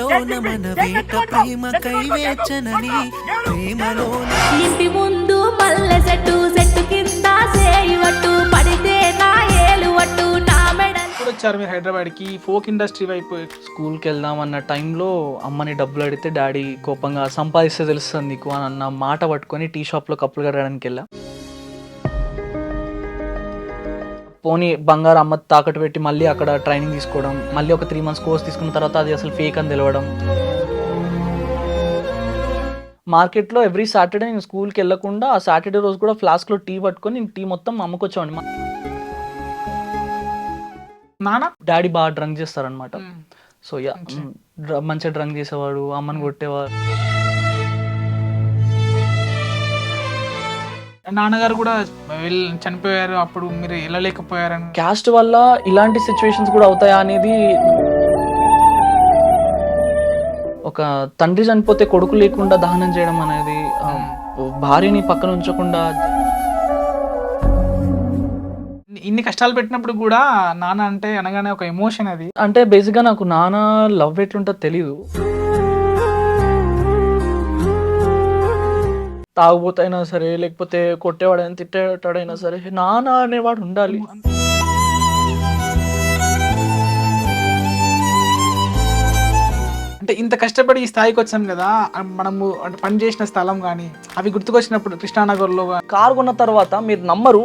ప్రేమలోన మన వేట ప్రేమకై వేచనని ప్రేమలోన ఇంటి ముందు మల్లె చెట్టు చెట్టు కింద సేయవట్టు పడితే నా ఏలువట్టు నా మెడ. ఇప్పుడు వచ్చారు మీరు హైదరాబాద్కి ఫోక్ ఇండస్ట్రీ వైపు. స్కూల్కి వెళ్దాం అన్న టైంలో అమ్మని డబ్బులు అడిగితే డాడీ కోపంగా సంపాదిస్తే తెలుస్తుంది నీకు అని అన్న మాట పట్టుకొని టీ షాప్లో కప్పులు కడగడానికి వెళ్ళా. పోనీ బంగారు అమ్మ తాకట్టు పెట్టి మళ్ళీ అక్కడ ట్రైనింగ్ తీసుకోవడం, మళ్ళీ ఒక 3 months కోర్స్ తీసుకున్న తర్వాత అది అసలు ఫేక్ అని తెలవడం. మార్కెట్లో ఎవ్రీ సాటర్డే నేను స్కూల్కి వెళ్ళకుండా ఆ సాటర్డే రోజు కూడా ఫ్లాస్క్లో టీ పట్టుకొని నేను టీ మొత్తం అమ్ముకొచ్చేవాడిని. నాన్న డాడీ బాగా డ్రంక్ చేస్తారనమాట. సో మంచిగా డ్రంక్ చేసేవాడు, అమ్మని కొట్టేవాడు. నాన్నగారు కూడా చనిపోయారు, అప్పుడు మీరు వెళ్ళలేకపోయారని. క్యాస్ట్ వల్ల ఇలాంటి సిచ్యువేషన్స్ కూడా అవుతాయా అనేది. ఒక తండ్రి చనిపోతే కొడుకు లేకుండా దహనం చేయడం అనేది, భార్యని పక్కన ఉంచకుండా. ఇన్ని కష్టాలు పెట్టినప్పుడు కూడా నాన్న అంటే అనగానే ఒక ఎమోషన్ అది. అంటే బేసిక్గా నాకు నాన్న లవ్ ఎట్లుంటుందో తెలీదు. తాగుబోతైనా సరే, లేకపోతే కొట్టేవాడైనా తిట్టేవాడైనా సరే, నాన్న అనేవాడు ఉండాలి. అంటే ఇంత కష్టపడి ఈ స్థాయికి వచ్చాం కదా, మనము అంటే పని చేసిన స్థలం కానీ అవి గుర్తుకొచ్చినప్పుడు కృష్ణానగర్లో కారు కొన్న తర్వాత మీరు నమ్మరు,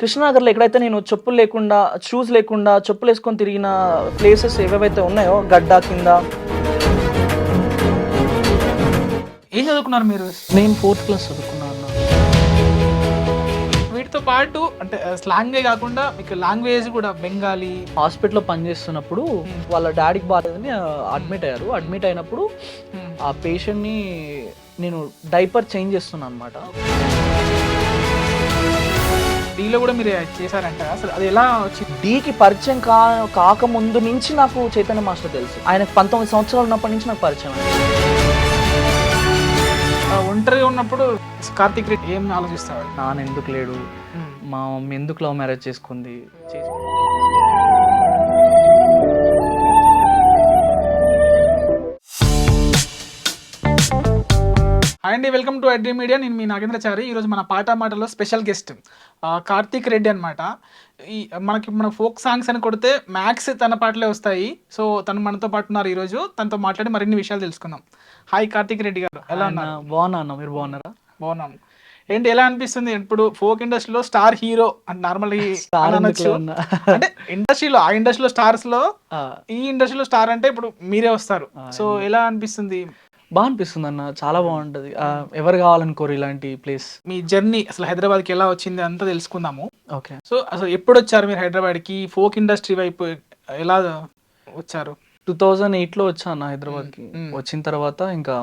కృష్ణానగర్లో ఎక్కడైతే నేను చెప్పులు లేకుండా, షూస్ లేకుండా చెప్పులు వేసుకొని తిరిగిన ప్లేసెస్ ఏవేవైతే ఉన్నాయో, గడ్డ కింద. ఏం చదువుకున్నారు మీరు? నేను 4th class చదువుకున్నాను. వీటితో పాటు అంటే స్లాంగే కాకుండా మీకు లాంగ్వేజ్ కూడా బెంగాలీ. హాస్పిటల్లో పనిచేస్తున్నప్పుడు వాళ్ళ డాడీకి బాగాలేదని అడ్మిట్ అయ్యారు. అడ్మిట్ అయినప్పుడు ఆ పేషెంట్ని నేను డైపర్ చేంజ్ చేస్తున్నాను అనమాట. డీలో కూడా మీరు చేశారంట, అసలు అది ఎలా వచ్చింది? డీకి పరిచయం కాకముందు నుంచి నాకు చైతన్య మాస్టర్ తెలుసు. ఆయనకు 19 సంవత్సరాలు ఉన్నప్పటి నుంచి నాకు పరిచయం. ఒంటరిగా ఉన్నప్పుడు కార్తిక్ రెడ్డి ఏం ఆలోచిస్తాడు? నాన్న ఎందుకు లేడు, మా మమ్మీ ఎందుకు లవ్ మ్యారేజ్ చేసుకుంది. హాయ్ అండి, వెల్కమ్ టు ఐడ్రీ మీడియా. నేను మీ నాగేంద్రచారి. ఈరోజు మన పాట మాటలో స్పెషల్ గెస్ట్ కార్తిక్ రెడ్డి అనమాట. మన ఫోక్ సాంగ్స్ అని కొడితే మ్యాక్స్ తన పాటలే వస్తాయి. సో తను మనతో పాటు ఉన్నారు. ఈరోజు తనతో మాట్లాడి మరిన్ని విషయాలు తెలుసుకుందాం. హాయ్ కార్తిక్ రెడ్డి గారు, ఎలా ఉన్నారు? బాగున్నా, మీరు బాగున్నారా? బాగున్నాను. ఏంటి, ఎలా అనిపిస్తుంది? ఇప్పుడు ఫోక్ ఇండస్ట్రీలో స్టార్ హీరో అంటే నార్మల్ అంటే ఇండస్ట్రీలో, ఆ ఇండస్ట్రీలో స్టార్స్ లో ఈ ఇండస్ట్రీలో స్టార్ అంటే ఇప్పుడు మీరే వస్తారు. సో ఎలా అనిపిస్తుంది? బాగా అనిపిస్తుంది అన్న, చాలా బాగుంటది. ఎవరు కావాలనుకోరు ఇలాంటి ప్లేస్. మీ జర్నీ అసలు హైదరాబాద్కి ఎలా వచ్చింది అంతా తెలుసుకుందాము. ఓకే. సో అసలు ఎప్పుడు వచ్చారు మీరు హైదరాబాద్కి? ఫోక్ ఇండస్ట్రీ వైపు ఎలా వచ్చారు? 2008లో వచ్చాను హైదరాబాద్కి. వచ్చిన తర్వాత ఇంకా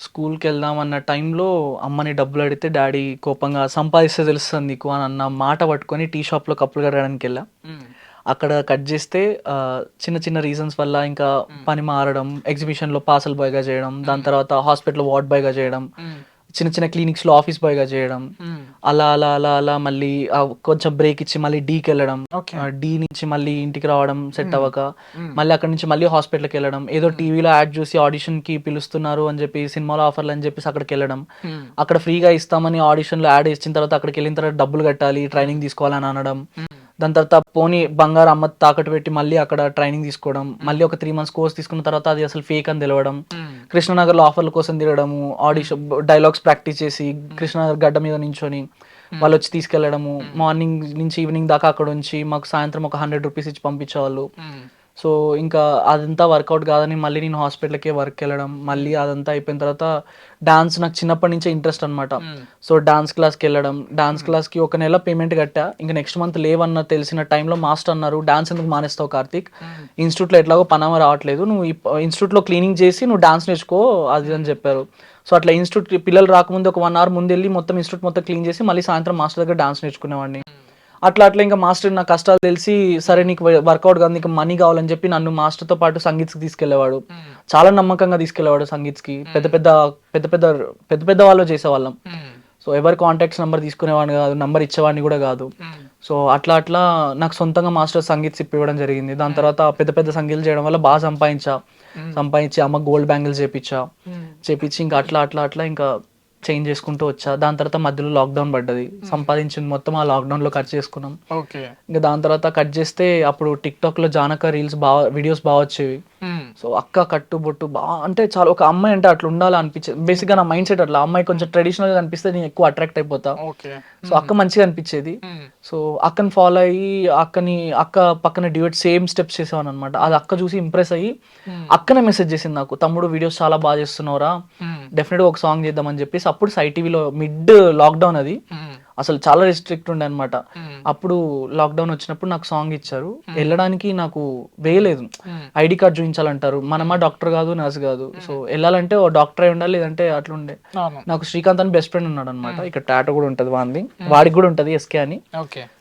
స్కూల్కి వెళ్దాం అన్న టైంలో అమ్మని డబ్బులు అడిగితే డాడీ కోపంగా సంపాదిస్తే తెలుస్తుంది నీకు అని అన్న మాట పట్టుకొని టీ షాప్లో కప్పులు కడగడానికి వెళ్ళా. అక్కడ కట్ చేస్తే చిన్న చిన్న రీజన్స్ వల్ల ఇంకా పని మారడం, ఎగ్జిబిషన్లో పార్సల్ బాయ్గా చేయడం, దాని తర్వాత హాస్పిటల్లో వార్డ్ బాయ్గా చేయడం, చిన్న చిన్న క్లినిక్స్లో ఆఫీస్ బాయ్గా చేయడం, అలా అలా అలా అలా మళ్ళీ కొంచెం బ్రేక్ ఇచ్చి మళ్ళీ డీకి వెళ్ళడం, డీ నుంచి మళ్ళీ ఇంటికి రావడం సెట్ అవ్వక, మళ్ళీ అక్కడ నుంచి మళ్ళీ హాస్పిటల్కి వెళ్ళడం, ఏదో టీవీలో యాడ్ చూసి ఆడిషన్కి పిలుస్తున్నారు అని చెప్పి, సినిమాలో ఆఫర్లు అని చెప్పేసి అక్కడికి వెళ్ళడం, అక్కడ ఫ్రీగా ఇస్తామని ఆడిషన్లో యాడ్ ఇచ్చిన తర్వాత అక్కడికి వెళ్ళిన తర్వాత డబ్బులు కట్టాలి, ట్రైనింగ్ తీసుకోవాలని అనడం, దాని తర్వాత పోనీ బంగారు అమ్మ తాకట్టు పెట్టి మళ్ళీ అక్కడ ట్రైనింగ్ తీసుకోవడం, మళ్ళీ ఒక 3 months కోర్స్ తీసుకున్న తర్వాత అది అసలు ఫేక్ అని తెలవడం, కృష్ణనగర్లో ఆఫర్ల కోసం తిరగడము, ఆడిషన్ డైలాగ్స్ ప్రాక్టీస్ చేసి కృష్ణనగర్ గడ్డ మీద నించొని వాళ్ళు వచ్చి తీసుకెళ్లడము, మార్నింగ్ నుంచి ఈవినింగ్ దాకా అక్కడ ఉంచి మాకు సాయంత్రం ఒక 100 రూపీస్ ఇచ్చి పంపించేవాళ్ళు. సో ఇంకా అదంతా వర్కౌట్ కాదని మళ్ళీ నేను హాస్పిటల్కే వర్క్ వెళ్ళడం, మళ్ళీ అదంతా అయిపోయిన తర్వాత డాన్స్ నాకు చిన్నప్పటి నుంచే ఇంట్రెస్ట్ అనమాట. సో డాన్స్ క్లాస్కి వెళ్ళడం, డాన్స్ క్లాస్కి 1 నెల పేమెంట్ కట్టా. ఇంకా నెక్స్ట్ మంత్ లేవన్న తెలిసిన టైంలో మాస్టర్ అన్నారు, డాన్స్ ఎందుకు మానేస్తావు కార్తిక్, ఇన్స్టిట్యూట్లో ఎట్లాగో పనామా రావట్లేదు, నువ్వు ఇన్స్టిట్యూట్లో క్లీనింగ్ చేసి నువ్వు డాన్స్ నేర్చుకో అది అని చెప్పారు. సో అట్లా ఇన్స్టిట్యూట్ పిల్లలు రాకముందు ఒక 1 hour ముందు వెళ్ళి మొత్తం ఇన్స్టిట్యూట్ మొత్తం క్లీన్ చేసి మళ్ళీ సాయంత్రం మాస్టర్ దగ్గర డాన్స్ నేర్చుకునేవాడిని. అట్లా ఇంకా మాస్టర్ నా కష్టాలు తెలిసి, సరే నీకు వర్కౌట్ కాదు, నీకు మనీ కావాలని చెప్పి నన్ను మాస్టర్తో పాటు సంగీత్కి తీసుకెళ్లేవాడు. చాలా నమ్మకంగా తీసుకెళ్లేవాడు సంగీత్కి. పెద్ద పెద్ద వాళ్ళు చేసేవాళ్ళం. సో ఎవరి కాంటాక్ట్స్ నెంబర్ తీసుకునేవాడిని కాదు, నెంబర్ ఇచ్చేవాడిని కూడా కాదు. సో అట్లా అట్లా నాకు సొంతంగా మాస్టర్ సంగీత్ సిప్ ఇవ్వడం జరిగింది. దాని తర్వాత పెద్ద పెద్ద సంగీతాలు చేయడం వల్ల బాగా సంపాదించి అమ్మ గోల్డ్ బ్యాంగిల్స్ చేపించి ఇంకా అట్లా అట్లా అట్లా ఇంకా చేంజ్ చేసుకుంటూ వచ్చా. దాని తర్వాత మధ్యలో లాక్డౌన్ పడ్డది. సంపాదించింది మొత్తం ఆ లాక్డౌన్ లో కట్ చేసుకున్నాం. ఇంకా దాని తర్వాత కట్ చేస్తే అప్పుడు టిక్ టాక్ లో జానక రీల్స్ వీడియోస్ బాగా వచ్చేవి. సో అక్క కట్టు బొట్టు బాగా అంటే చాలా ఒక అమ్మాయి అంటే అట్లా ఉండాలి అనిపించేది. బేసిక్ గా నా మైండ్ సెట్ అట్లా, అమ్మాయి కొంచెం ట్రెడిషనల్ గా అనిపిస్తే నేను ఎక్కువ అట్రాక్ట్ అయిపోతా. సో అక్క మంచిగా అనిపించేది. సో అక్కని ఫాలో అయ్యి అక్క పక్కన డ్యూయట్ సేమ్ స్టెప్స్ చేసేవాను అనమాట. అది అక్క చూసి ఇంప్రెస్ అయ్యి అక్కనే మెసేజ్ చేసింది నాకు, తమ్ముడు వీడియోస్ చాలా బాగా చేస్తున్నావురా, డెఫినెట్ గా ఒక సాంగ్ చేద్దామని చెప్పేసి. అప్పుడు సై టీవీలో మిడ్ లాక్డౌన్, అది అసలు చాలా రెస్ట్రిక్ట్ ఉండే అనమాట. అప్పుడు లాక్డౌన్ వచ్చినప్పుడు నాకు సాంగ్ ఇచ్చారు. వెళ్ళడానికి నాకు వేయలేదు, ఐడి కార్డ్ చూపించాలంటారు. మనమా డాక్టర్ కాదు, నర్స్ కాదు. సో వెళ్ళాలంటే ఓ డాక్టర్ అయి ఉండాలి, లేదంటే అట్లుండే. నాకు శ్రీకాంత్ అని బెస్ట్ ఫ్రెండ్ ఉన్నాడు అనమాట. ఇక్కడ టాటో కూడా ఉంటది వాడికి కూడా ఉంటది ఎస్కే అని.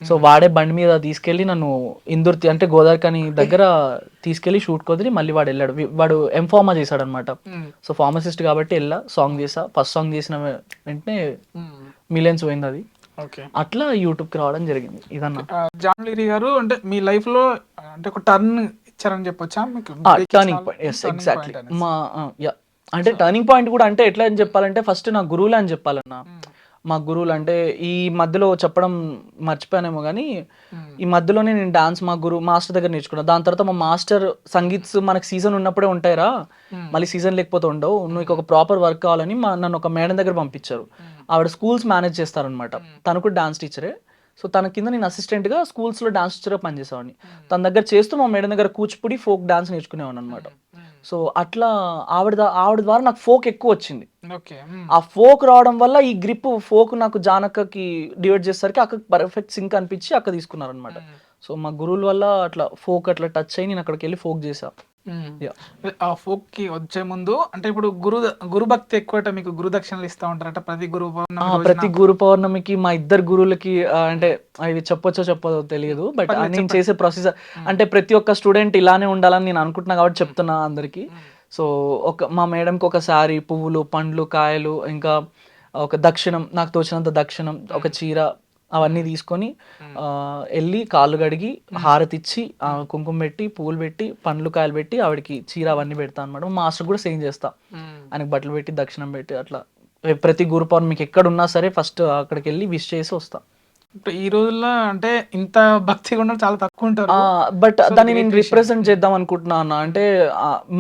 సో వాడే బండి మీద తీసుకెళ్లి నన్ను ఇందూర్తి అంటే గోదావరి దగ్గర తీసుకెళ్లి షూట్ కొదిరి మళ్ళీ వాడు వెళ్ళాడు. వాడు ఎంఫార్మా చేశాడు అనమాట. సో ఫార్మసిస్ట్ కాబట్టి వెళ్ళా, సాంగ్ చేసా. ఫస్ట్ సాంగ్ చేసిన వెంటనే మిలియన్స్ పోయింది అది. అట్లా యూట్యూబ్ కి రావడం జరిగింది. ఇదన్నా జాన్ లిరి గారు అంటే మీ లైఫ్ లో అంటే ఒక టర్న్ ఇచ్చారని చెప్పొచ్చా? Turning point. Yes, exactly. అంటే టర్నింగ్ పాయింట్ కూడా అంటే ఎట్లా అని చెప్పాలంటే ఫస్ట్ నా గురువులే అని చెప్పాలన్నా. మా గురువులు అంటే ఈ మధ్యలో చెప్పడం మర్చిపోయానేమో కానీ ఈ మధ్యలోనే నేను డాన్స్ మా మాస్టర్ దగ్గర నేర్చుకున్నాను. దాని తర్వాత మా మాస్టర్ సంగీత్స్ మనకి సీజన్ ఉన్నప్పుడే ఉంటాయిరా, మళ్ళీ సీజన్ లేకపోతే ఉండవు, నువ్వు ఒక ప్రాపర్ వర్క్ కావాలని నన్ను ఒక మేడం దగ్గర పంపించారు. ఆవిడ స్కూల్స్ మేనేజ్ చేస్తారనమాట. తను కూడా డాన్స్ టీచరే. సో తన కింద నేను అసిస్టెంట్గా స్కూల్స్లో డాన్స్ టీచర్గా పనిచేసేవాడిని. తన దగ్గర చేస్తూ మా మేడం దగ్గర కూచిపూడి ఫోక్ డాన్స్ నేర్చుకునేవాడిని అనమాట. సో అట్లా ఆవిడ ద్వారా నాకు ఫోక్ ఎక్కువ వచ్చింది. ఆ ఫోక్ రావడం వల్ల ఈ గ్రిప్ ఫోక్ నాకు జానకకి డివైడ్ చేసేసరికి అక్క పర్ఫెక్ట్ సింక్ అనిపించి అక్క తీసుకున్నారు అనమాట. సో మా గురువుల వల్ల అట్లా ఫోక్ అట్లా టచ్ అయ్యి నేను అక్కడికి వెళ్ళి ఫోక్ చేసా. ఆ ఫోక్ కి వచ్చే ముందు అంటే ఇప్పుడు గురు భక్తి ఎక్కువ, మీకు గురు దక్షిణలు ఇస్తా ఉంటారట ప్రతి గురు పౌర్ణమికి. మా ఇద్దరు గురువులకి అంటే అవి చెప్పదో తెలియదు, బట్ నేను చేసే ప్రొసీజర్ అంటే ప్రతి ఒక్క స్టూడెంట్ ఇలానే ఉండాలని నేను అనుకుంటున్నా కాబట్టి చెప్తున్నా అందరికి. సో మా మేడంకి ఒక సారీ, పువ్వులు, పండ్లు, కాయలు, ఇంకా ఒక దక్షిణం, నాకు తోచినంత దక్షిణం, ఒక చీర, అవన్నీ తీసుకొని వెళ్ళి కాళ్ళు కడిగి హారతి ఇచ్చి కుంకుమ పెట్టి పువ్వులు పెట్టి పండ్లు కాయలు పెట్టి ఆవిడకి చీర అవన్నీ పెడతా అనమాట. మాస్టర్ కూడా సేమ్ చేస్తా, ఆయనకి బట్టలు పెట్టి దక్షిణం పెట్టి అట్లా ప్రతి గురు పౌర్ణమికి ఎక్కడ ఉన్నా సరే ఫస్ట్ అక్కడికి వెళ్ళి విష్ చేసి వస్తా. ఈ రోజుల్లో అంటే ఇంత భక్తిగా ఉండడం చాలా తక్కువ ఉంటారు. బట్ దాన్ని నేను రిప్రజెంట్ చేద్దాం అనుకుంటున్నా అన్న. అంటే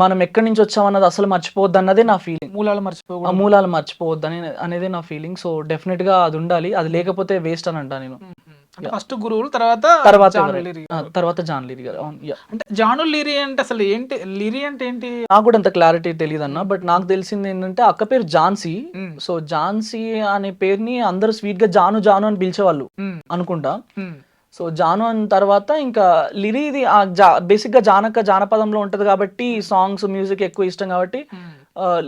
మనం ఎక్కడి నుంచి వచ్చామన్నది అసలు మర్చిపోవద్దు అన్నదే నా ఫీలింగ్. మూలాలు మర్చిపోవద్దు అనేది నా ఫీలింగ్. సో డెఫినెట్ గా అది ఉండాలి, అది లేకపోతే వేస్ట్ అని అంటా నేను. ఫస్ట్ గురువులు, తర్వాత జాన్ లిరి గారు. అంటే జాను లిరి అంటే అసలు ఏంటి, లిరి అంటే ఏంటి నాకు కూడా అంత క్లారిటీ తెలియదు అన్న. బట్ నాకు తెలిసింది ఏంటంటే అక్క పేరు ఝాన్సీ. సో ఝాన్సీ అనే పేరుని అందరూ స్వీట్ గా జాను అని పిలిచేవాళ్ళు అనుకుంటా. సో జాను అని తర్వాత ఇంకా లిరి, ఇది బేసిక్ గా జానపదంలో ఉంటది కాబట్టి సాంగ్స్ మ్యూజిక్ ఎక్కువ ఇష్టం కాబట్టి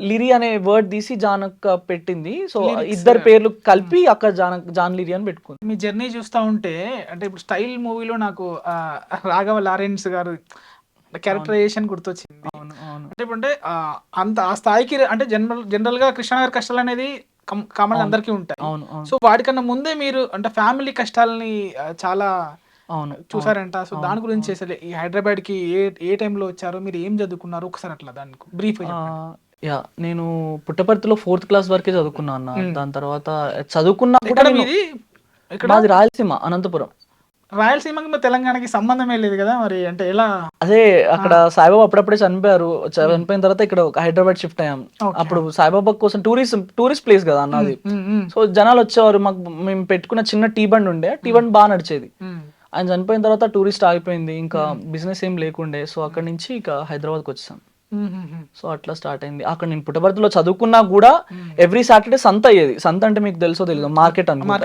లిరి అనే వర్డ్ తీసి జానక్క పెట్టింది. సో ఇద్దరు పేర్లు కలిపి అక్క జాన్ లిరి అని పెట్టుకుంది. మీ జర్నీ చూస్తా ఉంటే అంటే ఇప్పుడు స్టైల్ మూవీలో నాకు రాఘవ లారెన్స్ గారు క్యారెక్టరైజేషన్ గుర్తొచ్చింది. అంటే ఇప్పుడు అంత ఆ స్థాయికి అంటే జనరల్ గా కృష్ణనగర్ కష్టాలు అనేది కామన్ అందరికీ ఉంటాయి. సో వాటికన్నా ముందే మీరు అంటే ఫ్యామిలీ కష్టాలని చాలా చూసారంట. సో దాని గురించి అసలు ఈ హైదరాబాద్ కి ఏ టైంలో వచ్చారో, మీరు ఏం చదువుకున్నారు ఒకసారి అట్లా దానికి బ్రీఫ్. నేను పుట్టపర్తిలో 4th క్లాస్ వరకే చదువుకున్నా అన్న. దాని తర్వాత చదువుకున్నా కూడా మాది రాయలసీమ, అనంతపురం. రాయలసీమకి తెలంగాణకి సంబంధమే లేదు కదా మరి, అంటే ఎలా? అదే అక్కడ సాయిబాబా అప్పుడప్పుడే చనిపోయారు. చనిపోయిన తర్వాత ఇక్కడ హైదరాబాద్ షిఫ్ట్ అయ్యాం. అప్పుడు సాయిబాబా కోసం టూరిస్ట్ ప్లేస్ కదా అన్నది. సో జనాలు వచ్చేవారు. మేము పెట్టుకున్న చిన్న టీ బండ్ ఉండే, టీ బండ్ బాగా నడిచేది. ఆయన చనిపోయిన తర్వాత టూరిస్ట్ ఆగిపోయింది, ఇంకా బిజినెస్ ఏం లేకుండే. సో అక్కడ నుంచి ఇక హైదరాబాద్కి వచ్చాం. సో అట్లా స్టార్ట్ అయింది. అక్కడ నేను పుట్టపర్తిలో చదువుకున్నా కూడా ఎవ్రీ సాటర్డే సంత అయ్యేది. సంత అంటే మీకు తెలుసో తెలియదు, మార్కెట్ అన్నమాట.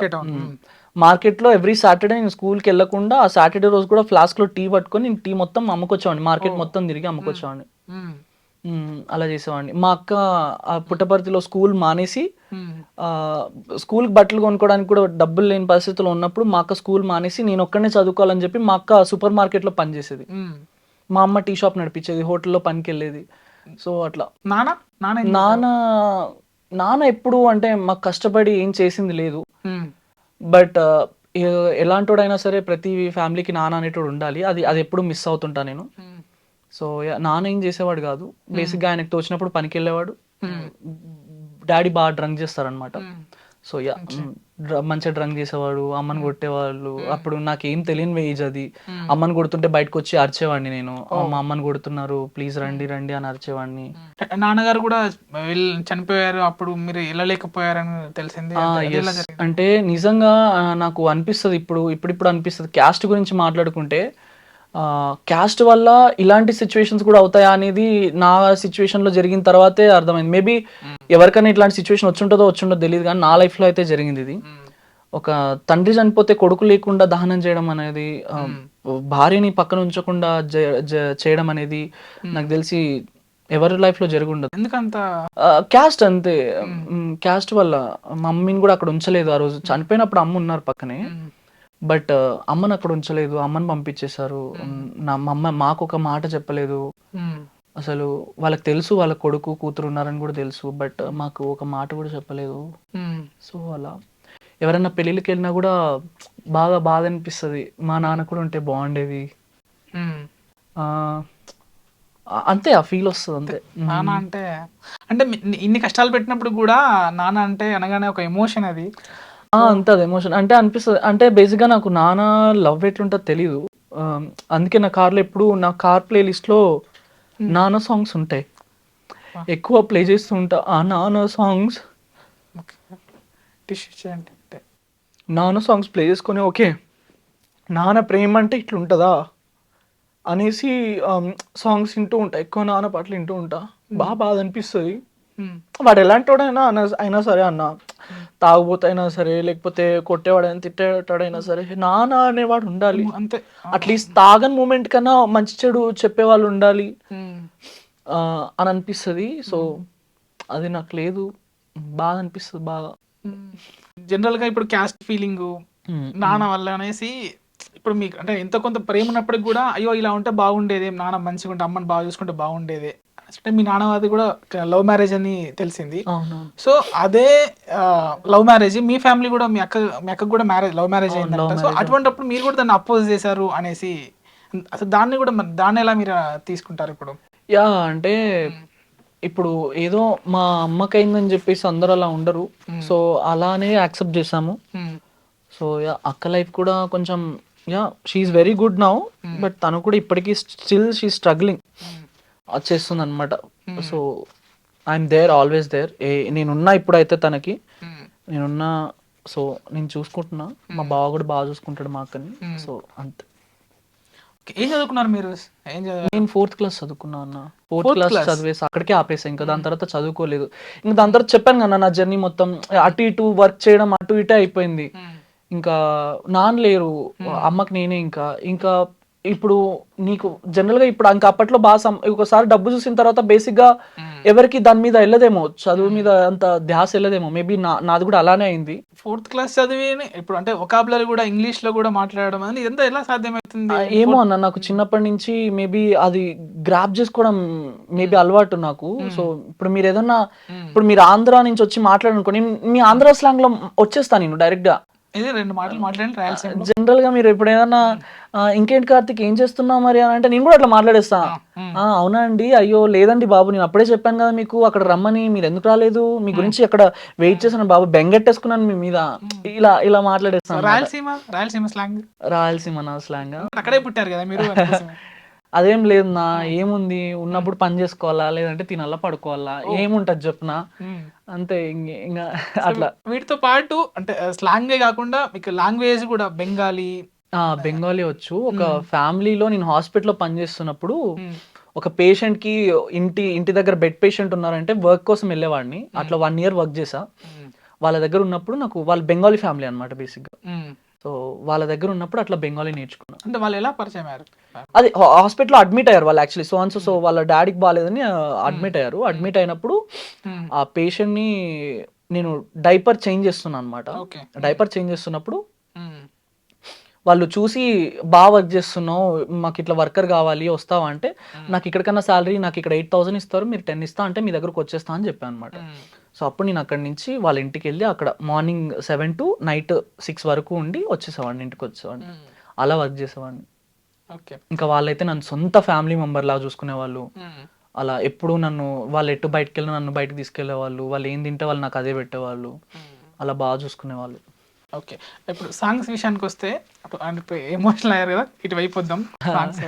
మార్కెట్ లో ఎవ్రీ సాటర్డే నేను స్కూల్కి వెళ్ళకుండా ఆ సాటర్డే రోజు కూడా ఫ్లాస్క్ లో టీ పట్టుకొని నేను టీ మొత్తం అమ్ముకొచ్చేవాడిని. మార్కెట్ మొత్తం తిరిగి అమ్ముకొచ్చేవాడిని. అలా చేసేవాడిని. మా అక్క పుట్టపర్తిలో స్కూల్ మానేసి స్కూల్ బట్టలు కొనుక్కోవడానికి కూడా డబ్బులు లేని పరిస్థితుల్లో ఉన్నప్పుడు మా అక్క స్కూల్ మానేసి నేను ఒక్కడనే చదువుకోవాలని చెప్పి మా అక్క సూపర్ మార్కెట్ లో పనిచేసేది. మా అమ్మ టీ షాప్ నడిపించేది, హోటల్లో పనికి వెళ్ళేది. సో అట్లా నాన్న ఎప్పుడు అంటే మాకు కష్టపడి ఏం చేసింది లేదు. బట్ ఎలాంటోడైనా సరే ప్రతి ఫ్యామిలీకి నాన్న అనేటోడు ఉండాలి. అది ఎప్పుడు మిస్ అవుతుంటా నేను. సో నాన్న ఏం చేసేవాడు కాదు. బేసిక్గా ఆయనకు తోచినప్పుడు పనికి వెళ్ళేవాడు. డాడీ బాగా డ్రంక్ చేస్తారనమాట. సో మంచిగా డ్రంక్ చేసేవాడు, అమ్మని కొట్టేవాళ్ళు. అప్పుడు నాకేం తెలియని ఏజ్ అది. అమ్మని కొడుతుంటే బయటకు వచ్చి అరిచేవాడిని నేను. మా అమ్మని కొడుతున్నారు, ప్లీజ్ రండి రండి అని అరిచేవాడిని. నాన్నగారు కూడా చనిపోయారు, అప్పుడు మీరు వెళ్ళలేకపోయారని తెలిసింది. అంటే నిజంగా నాకు అనిపిస్తుంది ఇప్పుడు అనిపిస్తుంది క్యాస్ట్ గురించి మాట్లాడుకుంటే, క్యాస్ట్ వల్ల ఇలాంటి సిచ్యువేషన్స్ కూడా అవుతాయా అనేది నా సిచ్యువేషన్ లో జరిగిన తర్వాతే అర్థమైంది. మేబీ ఎవరికైనా ఇట్లాంటి సిచ్యువేషన్ వచ్చుంటుందో తెలియదు, కానీ నా లైఫ్ లో అయితే జరిగింది ఇది. ఒక తండ్రి చనిపోతే కొడుకు లేకుండా దహనం చేయడం అనేది, భార్యని పక్కన ఉంచకుండా చేయడం అనేది నాకు తెలిసి ఎవరి లైఫ్ లో జరుగుండదు. ఎందుకంత క్యాస్ట్ అంతే. క్యాస్ట్ వల్ల మమ్మీని కూడా అక్కడ ఉంచలేదు. ఆ రోజు చనిపోయినప్పుడు అమ్మ ఉన్నారు పక్కనే, బట్ అమ్మని అక్కడ ఉంచలేదు, అమ్మని పంపించేశారు. మాకు ఒక మాట చెప్పలేదు అసలు. వాళ్ళకి తెలుసు వాళ్ళ కొడుకు కూతురు ఉన్నారని కూడా తెలుసు, బట్ మాకు ఒక మాట కూడా చెప్పలేదు. సో అలా ఎవరైనా పెళ్ళిళ్ళకి వెళ్ళినా కూడా బాగా బాధ అనిపిస్తుంది, మా నాన్న కూడా ఉంటే బాగుండేది అంతే. ఆ ఫీల్ వస్తుంది అంతే. నాన్న అంటే ఇన్ని కష్టాలు పెట్టినప్పుడు కూడా నాన్న అంటే అనగానే ఒక ఎమోషన్ అది. అంతే, అది ఎమోషన్ అంటే అనిపిస్తుంది. అంటే బేసిక్గా నాకు నాన్న లవ్ ఎట్లుంటుందో తెలీదు. అందుకే నా కార్లో ఎప్పుడు నా కార్ ప్లే లిస్ట్లో నాన్న సాంగ్స్ ఉంటాయి, ఎక్కువ ప్లే చేస్తూ ఉంటా. ఆ నాన్న సాంగ్స్ నాన్న సాంగ్స్ ప్లే చేసుకొని ఓకే నాన్న ప్రేమ అంటే ఇట్లుంటుందా అనేసి సాంగ్స్ వింటూ ఉంటా. ఎక్కువ నాన్న పాటలు వింటూ ఉంటా. బాధ అనిపిస్తుంది. వాడు ఎలాంటి వాడైనా అయినా సరే, అన్న తాగుబోతైనా సరే, లేకపోతే కొట్టేవాడైనా తిట్టేవాడైనా సరే, నాన్న అనేవాడు ఉండాలి. అంతే. అట్లీస్ట్ తాగని మూమెంట్ కన్నా మంచి చెడు చెప్పేవాళ్ళు ఉండాలి అని అనిపిస్తుంది. సో అది నాకు లేదు, బాధ అనిపిస్తుంది బాగా. జనరల్ గా ఇప్పుడు క్యాస్ట్ ఫీలింగ్ నాన్న వల్ల అనేసి, ఇప్పుడు మీకు అంటే ఎంతో కొంత ప్రేమ ఉన్నప్పటికి కూడా అయ్యో ఇలా ఉంటే బాగుండేది, నాన్న మంచిగా ఉంటే అమ్మని బాగా చూసుకుంటే బాగుండేది అంటే, మీ నాన్నది కూడా లవ్ మ్యారేజ్ అని తెలిసింది. సో అదే లవ్ మ్యారేజ్ మీ ఫ్యామిలీ కూడా మీ అక్క కూడా లవ్ మ్యారేజ్ అయిందంట. సో అటువంటిప్పుడు మీరు కూడా దాన్ని అపోజ్ చేశారు అనేసి, అసలు దాన్ని ఎలా మీరు తీసుకుంటారు ఇప్పుడు? అంటే ఇప్పుడు ఏదో మా అమ్మకి అయిందని చెప్పేసి అందరూ అలా ఉండరు. సో అలానే యాక్సెప్ట్ చేసాము. సో అక్క లైఫ్ కూడా కొంచెం she is very good now, but తను కూడా ఇప్పటికీ స్టిల్ షీ స్ట్రగ్లింగ్ చేస్తుంది అనమాట. So I'm there, always there. నేనున్నా ఇప్పుడైతే తనకి నేనున్నా. సో నేను చూసుకుంటున్నా, మా బావ కూడా బాగా చూసుకుంటాడు మా అక్కని. సో అంతే. ఏం చదువుకున్నారు మీరు? నేను 4th క్లాస్ చదువుకున్నా అన్న. 4th క్లాస్ చదివేసి అక్కడికే ఆపేసా. ఇంకా దాని తర్వాత చదువుకోలేదు. ఇంకా దాని తర్వాత చెప్పాను కదా, నా జర్నీ మొత్తం అటు ఇటు వర్క్ చేయడం అటు ఇటే అయిపోయింది. ఇంకా నాన్న లేరు, అమ్మకి నేనే. ఇంకా ఇప్పుడు నీకు జనరల్ గా ఇప్పుడు ఇంకా అప్పట్లో బాగా ఒకసారి డబ్బు చూసిన తర్వాత బేసిక్ గా ఎవరికి దాని మీద వెళ్ళదేమో, చదువు మీద అంత ధ్యాస వెళ్ళదేమో. మేబీ నాది కూడా అలానే అయింది. 4th క్లాస్ చదివి ఇప్పుడు అంటే వొకాబులరీ కూడా ఇంగ్లీష్ లో కూడా మాట్లాడడం అనేది ఇదంతా ఎలా సాధ్యమవుతుంది? ఏమో అన్న, నాకు చిన్నప్పటి నుంచి మేబీ అది గ్రాప్ చేసుకోవడం మేబీ అలవాటు నాకు. సో ఇప్పుడు మీరు ఏదన్నా, ఇప్పుడు మీరు ఆంధ్ర నుంచి వచ్చి మాట్లాడనుకోండి, మీ ఆంధ్ర స్లాంగ్ లో వచ్చేస్తాను నేను డైరెక్ట్ గా. రెండు మాటలు మాట్లాడండి. జనరల్ గా మీరు ఇప్పుడు ఏదన్నా ఇంకేంటి కార్తిక్ ఏం చేస్తున్నావు మరి అని అంటే నేను కూడా అట్లా మాట్లాడేస్తా. అవునా అండి, అయ్యో లేదండి బాబు, నేను అప్పుడే చెప్పాను కదా మీకు అక్కడ రమ్మని, మీరు ఎందుకు రాలేదు, మీ గురించి అక్కడ వెయిట్ చేశాను బాబు, బెంగెట్టేసుకున్నాను మీ మీద, ఇలా మాట్లాడేస్తాను. రాయలసీమ స్లాంగ్. రాయలసీమ నా స్లాంగ్. అక్కడే పుట్టారు కదా మీరు. అదేం లేదు నా, ఏముంది, ఉన్నప్పుడు పని చేసుకోవాలా, లేదంటే తినాలా పడుకోవాలా, ఏముంటది చెప్పున అంతే. ఇంకా అట్లా. వీటితో పాటు అంటే స్లాంగే కాకుండా మీకు లాంగ్వేజ్ కూడా బెంగాలీ వచ్చు. ఒక ఫ్యామిలీలో నేను హాస్పిటల్లో పనిచేస్తున్నప్పుడు ఒక పేషెంట్ కి ఇంటి దగ్గర బెడ్ పేషెంట్ ఉన్నారంటే వర్క్ కోసం వెళ్ళేవాడిని. అట్లా 1 year వర్క్ చేసా. వాళ్ళ దగ్గర ఉన్నప్పుడు నాకు, వాళ్ళు బెంగాలీ ఫ్యామిలీ అనమాట బేసిక్ గా. సో వాళ్ళ దగ్గర ఉన్నప్పుడు అట్లా బెంగాలీ నేర్చుకున్నా. అంటే వాళ్ళు ఎలా పరిచయం అయ్యారు? అది హాస్పిటల్లో అడ్మిట్ అయ్యారు వాళ్ళు యాక్చువల్లీ. సో వాళ్ళ డాడీకి బాగాలేదని అడ్మిట్ అయ్యారు. అడ్మిట్ అయినప్పుడు ఆ పేషెంట్ ని నేను డైపర్ చేంజ్ చేస్తున్నాను అనమాట. డైపర్ చేంజ్ చేస్తున్నప్పుడు వాళ్ళు చూసి బాగా వర్క్ చేస్తున్నావు, మాకు ఇట్లా వర్కర్ కావాలి, వస్తావా అంటే, నాకు ఇక్కడికన్నా శాలరీ నాకు ఇక్కడ 8,000 ఇస్తారు, మీరు 10 ఇస్తా అంటే మీ దగ్గరకు వచ్చేస్తా అని చెప్పాను అనమాట. సో అప్పుడు నేను అక్కడి నుంచి వాళ్ళ ఇంటికి వెళ్ళి అక్కడ మార్నింగ్ 7 to నైట్ 6 వరకు ఉండి వచ్చేసేవాడిని, ఇంటికి వచ్చేవాడిని. అలా వర్క్ చేసేవాడిని. ఓకే. ఇంకా వాళ్ళైతే నన్ను సొంత ఫ్యామిలీ మెంబర్ లాగా చూసుకునేవాళ్ళు. అలా ఎప్పుడు నన్ను వాళ్ళు ఎటు బయటకు వెళ్ళినా నన్ను బయటకు తీసుకెళ్లేవాళ్ళు. వాళ్ళు ఏం తింటే వాళ్ళు నాకు అదే పెట్టేవాళ్ళు. అలా బాగా చూసుకునేవాళ్ళు. ఓకే. ఇప్పుడు సాంగ్స్ విషయానికి వస్తే ఇప్పుడు ఎమోషనల్ అయ్యారు కదా, ఇటు అయిపోద్దాం. సాంగ్స్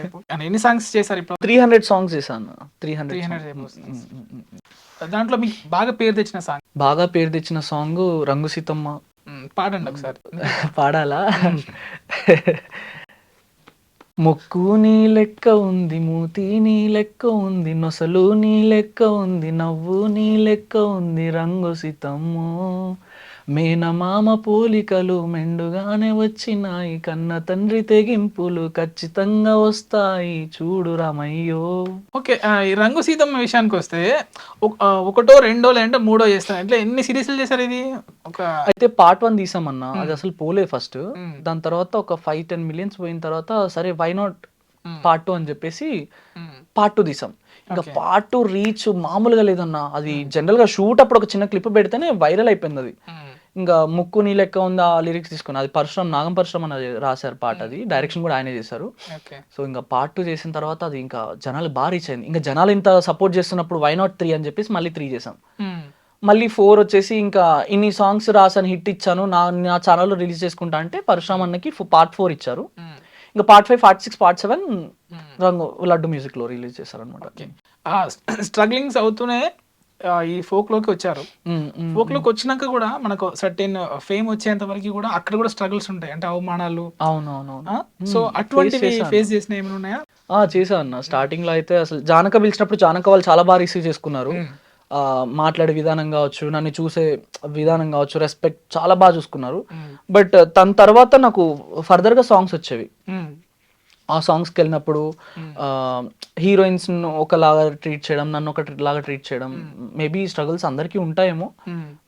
ఎన్ని సాంగ్స్ చేశారు ఇప్పుడు? 300 సాంగ్స్ చేశాను. 300 దాంట్లో మీకు బాగా పేరు తెచ్చిన సాంగ్? బాగా పేరు తెచ్చిన సాంగ్ రంగు సీతమ్మ. పాడండి ఒకసారి. పాడాలా? ముక్కు నీ లెక్క ఉంది, మూతి నీ లెక్క ఉంది, నొసలు నీ లెక్క ఉంది, నవ్వు నీ లెక్క ఉంది రంగు సీతమ్మో, మేనమామ పోలికలు మెండుగానే వచ్చినాయి, కన్న తండ్రి తెగింపులు ఖచ్చితంగా వస్తాయి చూడు రామయ్యో. ఓకే. ఈ రంగు సీతమ్మ విషయానికి వస్తే ఒకటో రెండో లేదంటే మూడో చేస్తాను, ఇట్లా ఎన్ని సిరీస్లు చేశారు ఇది? అయితే పార్ట్ 1 తీసామన్నా, అది అసలు పోలే ఫస్ట్. దాని తర్వాత ఒక 5-10 మిలియన్స్ పోయిన తర్వాత సరే వై నాట్ పార్ట్ 2 అని చెప్పేసి పార్ట్ 2 తీసాం. ఇంకా పార్ట్ 2 రీచ్ మామూలుగా లేదన్నా. అది జనరల్ గా షూట్ అప్పుడు ఒక చిన్న క్లిప్ పెడితేనే వైరల్ అయిపోయింది అది. ఇంకా ముక్కు నీ లెక్క ఉందా లిరిక్స్ తీసుకుని, అది నాగం పరశురామ్ అని రాశారు పాట, అది డైరెక్షన్ కూడా ఆయనే చేశారు. సో ఇంకా పార్ట్ 2 చేసిన తర్వాత అది ఇంకా జనాలు బాగా రీచ్ అయింది. ఇంకా జనాలు ఇంత సపోర్ట్ చేస్తున్నప్పుడు వై నాట్ 3 అని చెప్పేసి మళ్ళీ 3 చేసాం. మళ్ళీ 4 వచ్చేసి ఇంకా ఇన్ని సాంగ్స్ రాసాను, హిట్ ఇచ్చాను, నా ఛానల్లో రిలీజ్ చేసుకుంటా అంటే పరశురామ్ అన్నకి పార్ట్ 4 ఇచ్చారు. ఇంకా పార్ట్ 5, పార్ట్ 6, పార్ట్ 7 రంగు లడ్డు మ్యూజిక్ లో రిలీజ్ చేశారు అనమాట. స్ట్రగ్లింగ్స్ అవుతూనే ఈ ఫోక్ లోకి వచ్చారు. ఫోక్ లోకి వచ్చినాక కూడా మనకు సర్టెన్ ఫేమ్ వచ్చేంత వరకు కూడా అక్కడ కూడా స్ట్రగుల్స్ ఉంటాయి, అంటే అవమానాలు. అవునవును. సో అటువంటివి ఫేస్ చేసిన ఏమైనా ఉన్నాయా? చేశాను అన్న. స్టార్టింగ్ లో అయితే అసలు జానక పిలిచినప్పుడు జానక వాళ్ళు చాలా బాగా రిసీవ్ చేసుకున్నారు. మాట్లాడే విధానం కావచ్చు, నన్ను చూసే విధానం కావచ్చు, రెస్పెక్ట్ చాలా బాగా చూసుకున్నారు. బట్ తన తర్వాత నాకు ఫర్దర్ గా సాంగ్స్ వచ్చేవి. ఆ సాంగ్స్కి వెళ్ళినప్పుడు హీరోయిన్స్ ఒకలాగా ట్రీట్ చేయడం, నన్ను ఒకలాగా ట్రీట్ చేయడం, మేబీ స్ట్రగుల్స్ అందరికీ ఉంటాయేమో,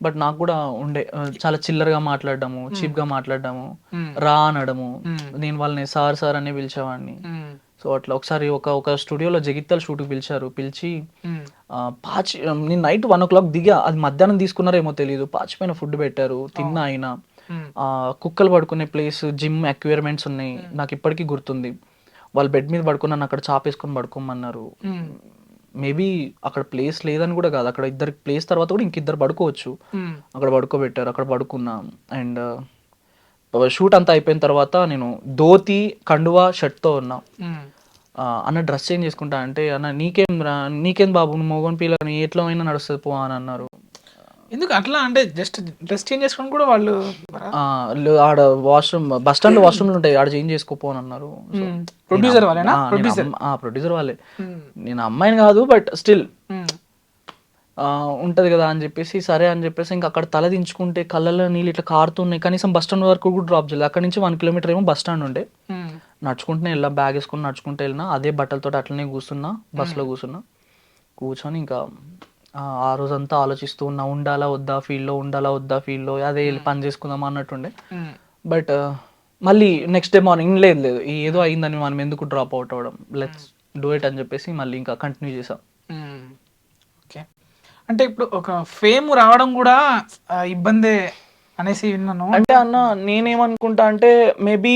బట్ నాకు కూడా ఉండే. చాలా చిల్లరగా మాట్లాడడము, చీప్ గా మాట్లాడడము, రా అనడము, నేను వాళ్ళని సార్ సార్ అనే పిలిచేవాడిని. సో అట్లా ఒకసారి ఒక స్టూడియోలో జగిత్యాల షూట్కి పిలిచి నేను నైట్ 1 o'clock దిగా, అది మధ్యాహ్నం తీసుకున్నారేమో తెలియదు, పాచిపోయిన ఫుడ్ పెట్టారు, తిన్నా. అయినా కుక్కలు పడుకునే ప్లేస్, జిమ్ ఎక్విప్మెంట్స్ ఉన్నాయి, నాకు ఇప్పటికీ గుర్తుంది. వాళ్ళు బెడ్ మీద పడుకున్నాను, అక్కడ చాపేసుకొని పడుకోమన్నారు. మేబీ అక్కడ ప్లేస్ లేదని కూడా కాదు, అక్కడ ఇద్దరికి ప్లేస్ తర్వాత కూడా ఇంకిద్దరు పడుకోవచ్చు, అక్కడ పడుకోబెట్టారు, అక్కడ పడుకున్నా. అండ్ షూట్ అంతా అయిపోయిన తర్వాత నేను ధోతి, కండువా, షర్ట్తో ఉన్నా. అన్న డ్రెస్ చేంజ్ చేసుకుంటా అంటే, అన్న నీకేం బాబు, మోగన్ పిల్ల ఎట్లా అయినా నడుస్తుంది పో అని అన్నారు. ఎందుకు అట్లా? అంటే జస్ట్ డ్రెస్ చేంజ్ చేసుకుని కూడా వాళ్ళు ఆడ వాష్రూమ్, బస్ స్టాండ్ లో వాష్రూమ్లు ఉంటాయి, ఆడ చేంజ్ చేసుకోపో అని అన్నారు. ప్రొడ్యూసర్ వాళ్ళే? ప్రొడ్యూసర్ వాళ్ళే. నేను అమ్మాయిని కాదు, బట్ స్టిల్ ఉంటది కదా అని చెప్పేసి సరే అని చెప్పేసి ఇంకా అక్కడ తల దించుకుంటే కళ్ళలో నీళ్ళు ఇట్లా కారుతున్నాయి. కనీసం బస్ స్టాండ్ వరకు కూడా డ్రాప్ చేయలేదు. అక్కడ నుంచి 1 kilometer ఏమో బస్ స్టాండ్ ఉండే, నడుచుకుంటూనే వెళ్ళా, బ్యాగ్ వేసుకుని నడుచుకుంటూ వెళ్ళినా. అదే బట్టలతో అట్లనే కూర్చున్నా, బస్సులో కూర్చొని ఇంకా ఆ రోజంతా ఆలోచిస్తూ ఉన్నా, ఉండాలా వద్దా ఫీల్డ్లో, అదే వెళ్ళి పని చేసుకుందాం అన్నట్టుండే. బట్ మళ్ళీ నెక్స్ట్ డే మార్నింగ్ లేదు ఏదో అయిందని మనం ఎందుకు డ్రాప్ అవుట్ అవ్వడం, లెట్స్ డూ ఇట్ అని చెప్పేసి మళ్ళీ ఇంకా కంటిన్యూ చేసాం. ఓకే. అంటే ఇప్పుడు ఒక ఫేమ్ రావడం కూడా ఇబ్బందే అనేసి విన్నాను. అంటే అన్న నేనేమనుకుంటా అంటే, మేబీ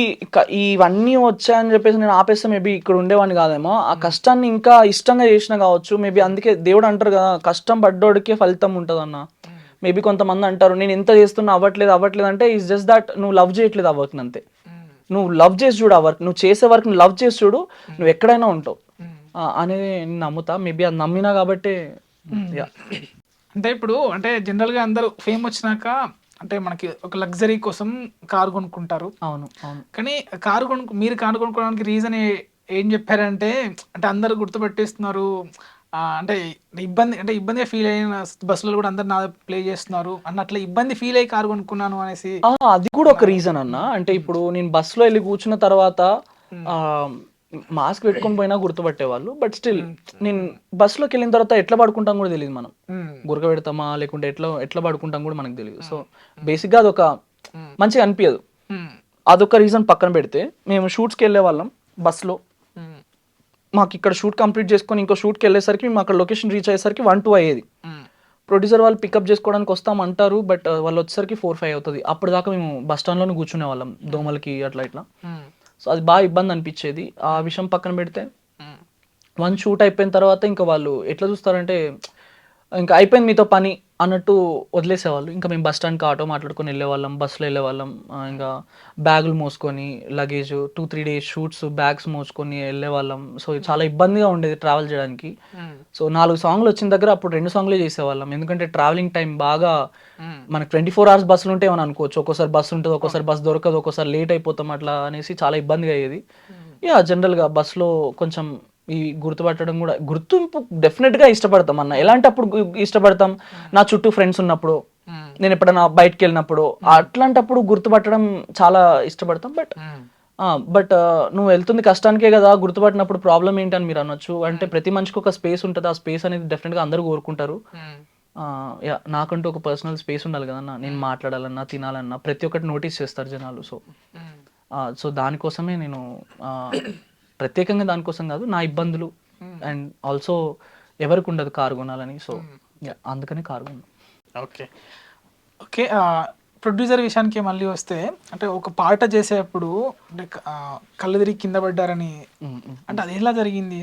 ఇవన్నీ వచ్చాయని చెప్పేసి నేను ఆపేస్తే మేబీ ఇక్కడ ఉండేవాడిని కాదేమో. ఆ కష్టాన్ని ఇంకా ఇష్టంగా చేసిన కావచ్చు మేబీ. అందుకే దేవుడు అంటారు కదా, కష్టం పడ్డోడికే ఫలితం ఉంటుంది అన్న. మేబీ కొంతమంది అంటారు నేను ఎంత చేస్తున్నా అవ్వట్లేదు అంటే, ఇట్స్ జస్ట్ దట్ నువ్వు లవ్ చేయట్లేదు ఆ వర్క్ అంతే. నువ్వు లవ్ చేసి చూడు ఆ వర్క్, నువ్వు చేసే వర్క్ లవ్ చేసి చూడు, నువ్వు ఎక్కడైనా ఉంటావు అనేది నేను నమ్ముతా. మేబీ అది నమ్మినా కాబట్టి. అంటే ఇప్పుడు అంటే జనరల్గా అందరూ ఫేమ్ వచ్చినాక అంటే మనకి ఒక లగ్జరీ కోసం కారు కొనుక్కుంటారు. అవును. కానీ మీరు కారు కొనుక్కోవడానికి రీజన్ ఏం చెప్పారంటే, అంటే అందరు గుర్తుపెట్టేస్తున్నారు, అంటే ఇబ్బందిగా ఫీల్ అయిన బస్సులో కూడా అందరు నా ప్లే చేస్తున్నారు అన్నట్ల ఇబ్బంది ఫీల్ అయ్యి కారు కొనుక్కున్నాను అనేసి. అది కూడా ఒక రీజన్ అన్న. అంటే ఇప్పుడు నేను బస్సులో వెళ్ళి కూర్చున్న తర్వాత మాస్క్ పెట్టుకొని పోయినా గుర్తుపట్టేవాళ్ళు. బట్ స్టిల్ నేను బస్సులోకి వెళ్ళిన తర్వాత ఎట్లా పడుకుంటాం కూడా తెలియదు. మనం గురక పెడతామా లేకుంటే ఎట్లా పడుకుంటాం కూడా మనకు తెలియదు. సో బేసిక్ గా అదొక మంచిగా అనిపించదు. అదొక రీజన్ పక్కన పెడితే, మేము షూట్స్కి వెళ్ళే వాళ్ళం బస్సులో. మాకు ఇక్కడ షూట్ కంప్లీట్ చేసుకొని ఇంకో షూట్కి వెళ్ళేసరికి మేము అక్కడ లొకేషన్ రీచ్ అయ్యేసరికి 1-2 అయ్యేది. ప్రొడ్యూసర్ వాళ్ళు పికప్ చేసుకోవడానికి వస్తామంటారు, బట్ వాళ్ళు వచ్చేసరికి 4-5 అవుతుంది. అప్పుడు దాకా మేము బస్ స్టాండ్లోనే కూర్చునే వాళ్ళం దోమలకి అట్లా ఇట్లా. సో అది బాగా ఇబ్బంది అనిపించేది. ఆ విషయం పక్కన పెడితే వన్ షూట్ అయిపోయిన తర్వాత ఇంకా వాళ్ళు ఎట్లా చూస్తారంటే ఇంకా అయిపోయింది మీతో పని అన్నట్టు వదిలేసేవాళ్ళు. ఇంకా మేము బస్ స్టాండ్కి ఆటో మాట్లాడుకొని వెళ్ళేవాళ్ళం, బస్సులో వెళ్ళేవాళ్ళం. ఇంకా బ్యాగులు మోసుకొని లగేజ్ 2-3 డేస్ షూట్స్ బ్యాగ్స్ మోసుకొని వెళ్ళేవాళ్ళం. సో చాలా ఇబ్బందిగా ఉండేది ట్రావెల్ చేయడానికి. సో 4 సాంగ్లు వచ్చిన దగ్గర అప్పుడు 2 సాంగ్లే చేసేవాళ్ళం. ఎందుకంటే ట్రావెలింగ్ టైం బాగా మనకు 24 hours బస్సులు ఉంటే ఏమని అనుకోవచ్చు. ఒక్కోసారి బస్సు ఉంటుంది, ఒక్కోసారి బస్సు దొరకదు, ఒక్కోసారి లేట్ అయిపోతాం అట్లా అనేసి చాలా ఇబ్బందిగా అయ్యేది. జనరల్గా బస్సులో కొంచెం ఈ గుర్తుపట్టడం కూడా గుర్తింపు డెఫినెట్గా ఇష్టపడతాం అన్న. ఎలాంటప్పుడు ఇష్టపడతాం, నా చుట్టూ ఫ్రెండ్స్ ఉన్నప్పుడు, నేను ఎప్పుడైనా బయటకు వెళ్ళినప్పుడు అట్లాంటప్పుడు గుర్తుపట్టడం చాలా ఇష్టపడతాం. బట్ నువ్వు వెళ్తుంది కష్టానికే కదా, గుర్తుపట్టినప్పుడు ప్రాబ్లం ఏంటి అని మీరు అనొచ్చు. అంటే ప్రతి మనిషికి ఒక స్పేస్ ఉంటుంది, ఆ స్పేస్ అనేది డెఫినెట్గా అందరూ కోరుకుంటారు. నాకంటూ ఒక పర్సనల్ స్పేస్ ఉండాలి కదన్నా. నేను మాట్లాడాలన్నా తినాలన్నా ప్రతి ఒక్కటి నోటీస్ చేస్తారు జనాలు. సో దానికోసమే నేను ప్రత్యేకంగా దానికోసం కాదు, నా ఇబ్బందులు అండ్ ఆల్సో ఎవరికి ఉండదు కారు కొనాలని. సో అందుకని కారు కొన్నాను. Okay okay. ప్రొడ్యూసర్ విషయానికి మళ్ళీ వస్తే, అంటే ఒక పాట చేసేటప్పుడు అంటే కళ్ళు తిరిగి కింద పడ్డారని, అంటే అది ఎలా జరిగింది?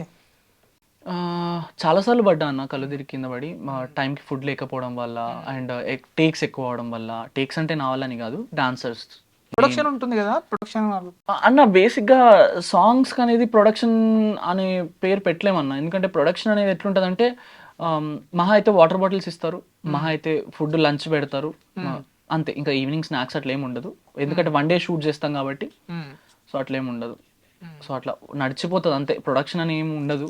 చాలాసార్లు పడ్డా అన్న కళ్ళు తిరిగి కింద పడి. టైంకి ఫుడ్ లేకపోవడం వల్ల అండ్ టేక్స్ ఎక్కువ అవడం వల్ల. టేక్స్ అంటే నా వల్ల అని కాదు, డాన్సర్స్ ప్రొడక్షన్ ఉంటుంది కదా, ప్రొడక్షన్ అన్న బేసిక్గా సాంగ్స్ అనేది ప్రొడక్షన్ అనే పేరు పెట్టలేమన్నా. ఎందుకంటే ప్రొడక్షన్ అనేది ఎట్లుంటుందంటే మహా అయితే వాటర్ బాటిల్స్ ఇస్తారు, మహా అయితే ఫుడ్ లంచ్ పెడతారు, అంతే. ఇంకా ఈవినింగ్ స్నాక్స్ అట్లా ఏమి ఉండదు. ఎందుకంటే 1 day షూట్ చేస్తాం కాబట్టి. సో అట్లా ఏమి ఉండదు. సో అట్లా నడిచిపోతుంది అంతే, ప్రొడక్షన్ అని ఏమి ఉండదు.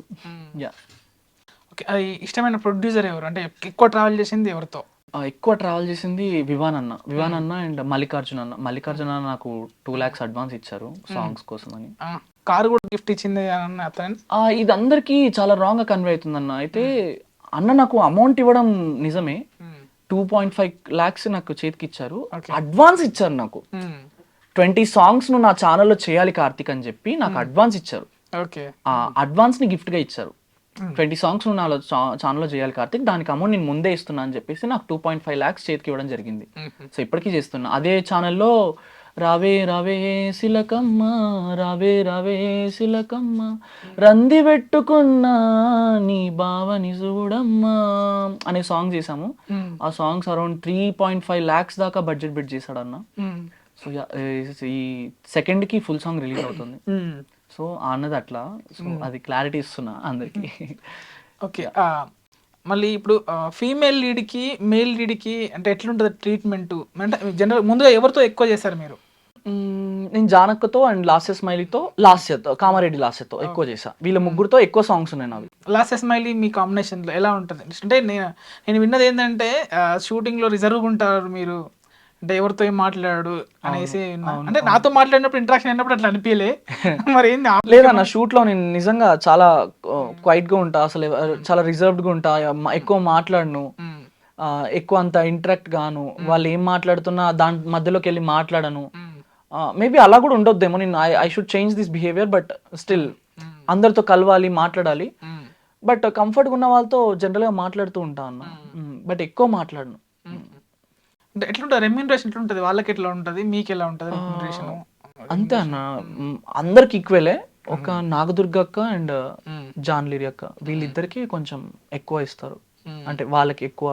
ఓకే. అది ఇష్టమైన ప్రొడ్యూసర్ ఎవరు, అంటే ఎక్కువ ట్రావెల్ చేసింది ఎవరితో? ఎక్కువ ట్రావెల్ చేసింది వివాన్ అన్న అండ్ మల్లికార్జున అన్న నాకు 2 lakhs అడ్వాన్స్ ఇచ్చారు సాంగ్స్ కోసం అని. కారు కూడా గిఫ్ట్ ఇచ్చింది ఇది అందరికి చాలా రాంగ్ గా కన్వే అవుతుంది అన్న. అయితే అన్న నాకు అమౌంట్ ఇవ్వడం నిజమే, 2.5 lakhs నాకు చేతికి ఇచ్చారు, అడ్వాన్స్ ఇచ్చారు నాకు. 20 songs నువ్వు నా ఛానల్లో చేయాలి కార్తిక్ అని చెప్పి నాకు అడ్వాన్స్ ఇచ్చారు. అడ్వాన్స్ ని గిఫ్ట్ గా ఇచ్చారు. 20 songs నువ్వు నా ఛానల్లో చేయాలి కార్తిక్, దానికి అమౌంట్ నేను ముందే ఇస్తున్నా అని చెప్పేసి నాకు 2.5 lakhs చేతికి ఇవ్వడం జరిగింది. సో ఇప్పటికీ చేస్తున్నా. అదే ఛానల్లో రావే రావే సిలకమ్మ, రావే రావే సిలకమ్మ, రంది పెట్టుకున్నా నీ బావని చూడమ్మా అనే సాంగ్ చేసాము. ఆ సాంగ్స్ అరౌండ్ 3.5 lakhs దాకా బడ్జెట్ పెట్టి చేశాడు అన్న. సో ఈ 2nd కి ఫుల్ సాంగ్ రిలీజ్ అవుతుంది. సో అన్నది అట్లా. సో అది క్లారిటీ ఇస్తున్నా అందరికి. ఓకే. మళ్ళీ ఇప్పుడు ఫీమేల్ లీడ్కి మేల్ లీడ్కి అంటే ఎట్లుంటుంది ట్రీట్మెంట్? అంటే జనరల్ ముందుగా ఎవరితో ఎక్కువ చేశారు మీరు? నేను జానక్కతో అండ్ లాస్య స్మైలీతో, కామారెడ్డి లాస్యతో ఎక్కువ చేశా. వీళ్ళ ముగ్గురుతో ఎక్కువ సాంగ్స్ ఉన్నాయి నావి. లాస్య స్మైలీ మీ కాంబినేషన్లో ఎలా ఉంటుంది? అంటే నేను విన్నది ఏంటంటే షూటింగ్లో రిజర్వ్గా ఉంటారు మీరు, అంటే ఎవరితో ఏం మాట్లాడాడు అనేసి. అంటే నాతో మాట్లాడినప్పుడు ఇంటరాక్షన్ అయినప్పుడు అట్లా అనిపించలే. మరి ఏంది? లేదన్న, షూట్ లో నేను నిజంగా చాలా క్వైట్ గా ఉంటా, అసలు చాలా రిజర్వ్డ్ గా ఉంటా, ఎక్కువ మాట్లాడను, ఎక్కువ అంత ఇంటరాక్ట్ గాను. వాళ్ళు ఏం మాట్లాడుతున్నా దాని మధ్యలోకి వెళ్ళి మాట్లాడను. మేబీ అలా కూడా ఉండొద్దేమో, నేను I should change this behaviour. But still అందరితో కలవాలి, మాట్లాడాలి. బట్ కంఫర్ట్గా ఉన్న వాళ్ళతో జనరల్ గా మాట్లాడుతూ ఉంటా అన్న. బట్ ఎక్కువ మాట్లాడను. అంటే ఎట్లుంటుంది రెమ్యూనరేషన్? ఎట్లుంటుంది వాళ్ళకి? ఎట్లా ఉంటుంది మీకు? ఎలా ఉంటుంది రెమ్యూనరేషన్? అంతే అన్న, అందరికి ఈక్వలే. ఒక నాగదుర్గ అక్క అండ్ జాన్లీరి అక్క వీళ్ళిద్దరికి కొంచెం ఎక్కువ ఇస్తారు, అంటే వాళ్ళకి ఎక్కువ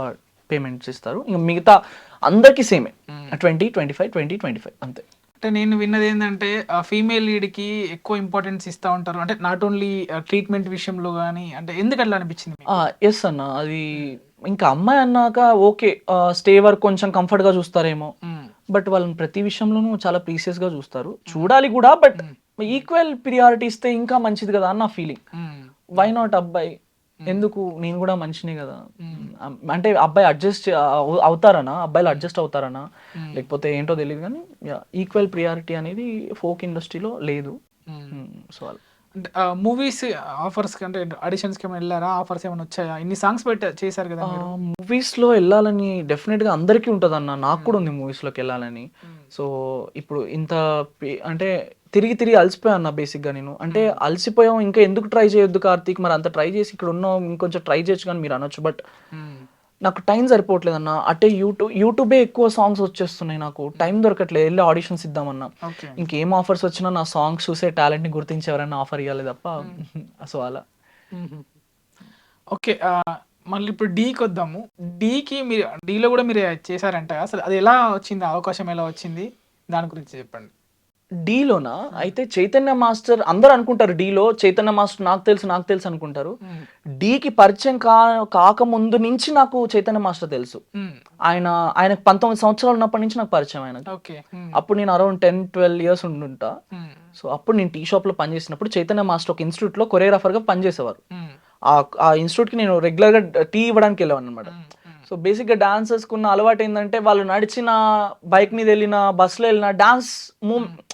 పేమెంట్స్ ఇస్తారు. ఇంకా మిగతా అందరికి సేమే 20, 25, 20, 25 అంతే. అంటే నేను విన్నది ఏంటంటే ఫీమేల్ లీడ్కి ఎక్కువ ఇంపార్టెన్స్ ఇస్తూ ఉంటారు, అంటే నాట్ ఓన్లీ ట్రీట్మెంట్ విషయంలో కానీ. అంటే ఎందుకు అట్లా అనిపించింది? ఎస్ అన్న, అది ఇంకా అమ్మాయి అన్నాక ఓకే, స్టే వరకు కొంచెం కంఫర్ట్ గా చూస్తారేమో, బట్ వాళ్ళని ప్రతి విషయంలోనూ చాలా ప్రీసియస్ గా చూస్తారు. చూడాలి కూడా, బట్ ఈక్వల్ ప్రియారిటీ ఇస్తే ఇంకా మంచిది కదా అన్న ఫీలింగ్. వై నాట్ అబ్బాయి? ఎందుకు? నేను కూడా మనిషినే కదా. అంటే అబ్బాయి అడ్జస్ట్ అవుతారనా, అబ్బాయిలు అడ్జస్ట్ అవుతారనా లేకపోతే ఏంటో తెలియదు, కానీ ఈక్వల్ ప్రియారిటీ అనేది ఫోక్ ఇండస్ట్రీలో లేదు. సో మూవీస్ ఆఫర్స్ అంటే ఆడిషన్స్కి ఏమైనా వెళ్ళారా? ఆఫర్స్ ఏమైనా వచ్చాయా? ఇన్ని సాంగ్స్ చేశారు కదా. మూవీస్లో వెళ్ళాలని డెఫినెట్గా అందరికీ ఉంటుంది అన్న, నాకు కూడా ఉంది మూవీస్లోకి వెళ్ళాలని. సో ఇప్పుడు ఇంత అంటే తిరిగి అలసిపోయా అన్న బేసిక్గా నేను. అంటే అలసిపోయాం, ఇంకా ఎందుకు ట్రై చేయొద్దు కార్తీక్, మరి అంత ట్రై చేసి ఇక్కడ ఉన్నాం, ఇంకొంచెం ట్రై చేయొచ్చు కానీ మీరు అనొచ్చు. బట్ నాకు టైం సరిపోవట్లేదు అన్న. అటే యూట్యూబే ఎక్కువ సాంగ్స్ వచ్చేస్తున్నాయి, నాకు టైం దొరకట్లేదు వెళ్ళి ఆడిషన్స్ ఇద్దామన్నా. ఓకే. ఇంకేం ఆఫర్స్ వచ్చినా నా సాంగ్స్ చూసే టాలెంట్ని గుర్తించి ఎవరైనా ఆఫర్ ఇవ్వాలి తప్ప. సో అలా. ఓకే. మళ్ళీ ఇప్పుడు డీకి వద్దాము. డీకి మీరు డీలో కూడా మీరు చేశారంట, అసలు అది ఎలా వచ్చింది, అవకాశం ఎలా వచ్చింది, దాని గురించి చెప్పండి. డీలోనా అయితే చైతన్య మాస్టర్ అందరు అనుకుంటారు, డీలో చైతన్య మాస్టర్ నాకు తెలుసు అనుకుంటారు. డీకి పరిచయం కాకముందు నుంచి నాకు చైతన్య మాస్టర్ తెలుసు. ఆయనకు 19 సంవత్సరాలు ఉన్నప్పటి నుంచి నాకు పరిచయం ఆయన. అప్పుడు నేను అరౌండ్ 10-12 ఇయర్స్ ఉండుంటా. సో అప్పుడు నేను టీ షాప్ లో పనిచేసినప్పుడు చైతన్య మాస్టర్ ఒక ఇన్స్టిట్యూట్ లో కొరియోగ్రాఫర్ గా పనిచేసేవారు. ఆ ఇన్స్టిట్యూట్ కి నేను రెగ్యులర్ గా టీ ఇవ్వడానికి వెళ్ళేవాను అనమాట. సో బేసిక్ గా డాన్సర్స్ కున్న అలవాటు ఏంటంటే వాళ్ళు నడిచిన, బైక్ మీద వెళ్ళిన, బస్సులో వెళ్ళిన డాన్స్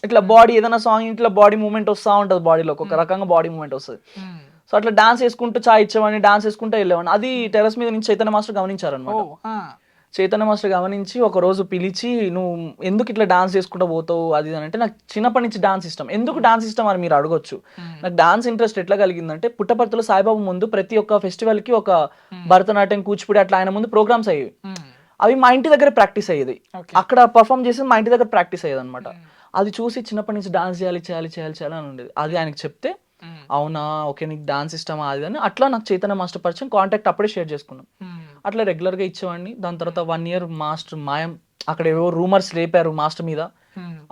ఇట్లా బాడీ ఏదైనా సాంగ్ ఇట్లా బాడీ మూవ్మెంట్ వస్తూ ఉంటుంది, బాడీలో ఒక రకంగా బాడీ మూవ్మెంట్ వస్తుంది. సో అట్లా డాన్స్ వేసుకుంటూ చాయ్ ఇచ్చేవాడిని, డాన్స్ వేసుకుంటూ వెళ్ళేవాడిని. అది టెర్రస్ మీద నుంచి చైతన్య మాస్టర్ గమనించారనమాట. చైతన్య మాస్టర్ గమనించి ఒక రోజు పిలిచి, నువ్వు ఎందుకు ఇట్లా డాన్స్ చేసుకుంటూ పోతావు అది అని అంటే, నాకు చిన్నప్పటి నుంచి డాన్స్ ఇష్టం. ఎందుకు డాన్స్ ఇష్టం అని మీరు అడగొచ్చు. నాకు డాన్స్ ఇంట్రెస్ట్ ఎట్లా కలిగిందంటే, పుట్టపర్తిలో సాయిబాబు ముందు ప్రతి ఒక్క ఫెస్టివల్ కి ఒక భరతనాట్యం, కూచిపూడి అట్లా ఆయన ముందు ప్రోగ్రామ్స్ అయ్యేవి. అవి మా ఇంటి దగ్గర ప్రాక్టీస్ అయ్యేది. అక్కడ పర్ఫామ్ చేసి మా ఇంటి దగ్గర ప్రాక్టీస్ అయ్యేది అనమాట. అది చూసి చిన్నప్పటి నుంచి డాన్స్ చేయాలి అని ఉండేది. అది ఆయనకి చెప్తే, అవునా ఓకే నీకు డాన్స్ ఇష్టమా అది అని, అట్లా నాకు చైతన్య మాస్టర్ పరిచయం, కాంటాక్ట్ అప్పుడే షేర్ చేసుకున్నాం. అట్లా రెగ్యులర్ గా ఇచ్చేవాడిని. దాని తర్వాత 1 year మాస్టర్ మాయం, అక్కడ ఏవో రూమర్స్ లేపారు మాస్టర్ మీద,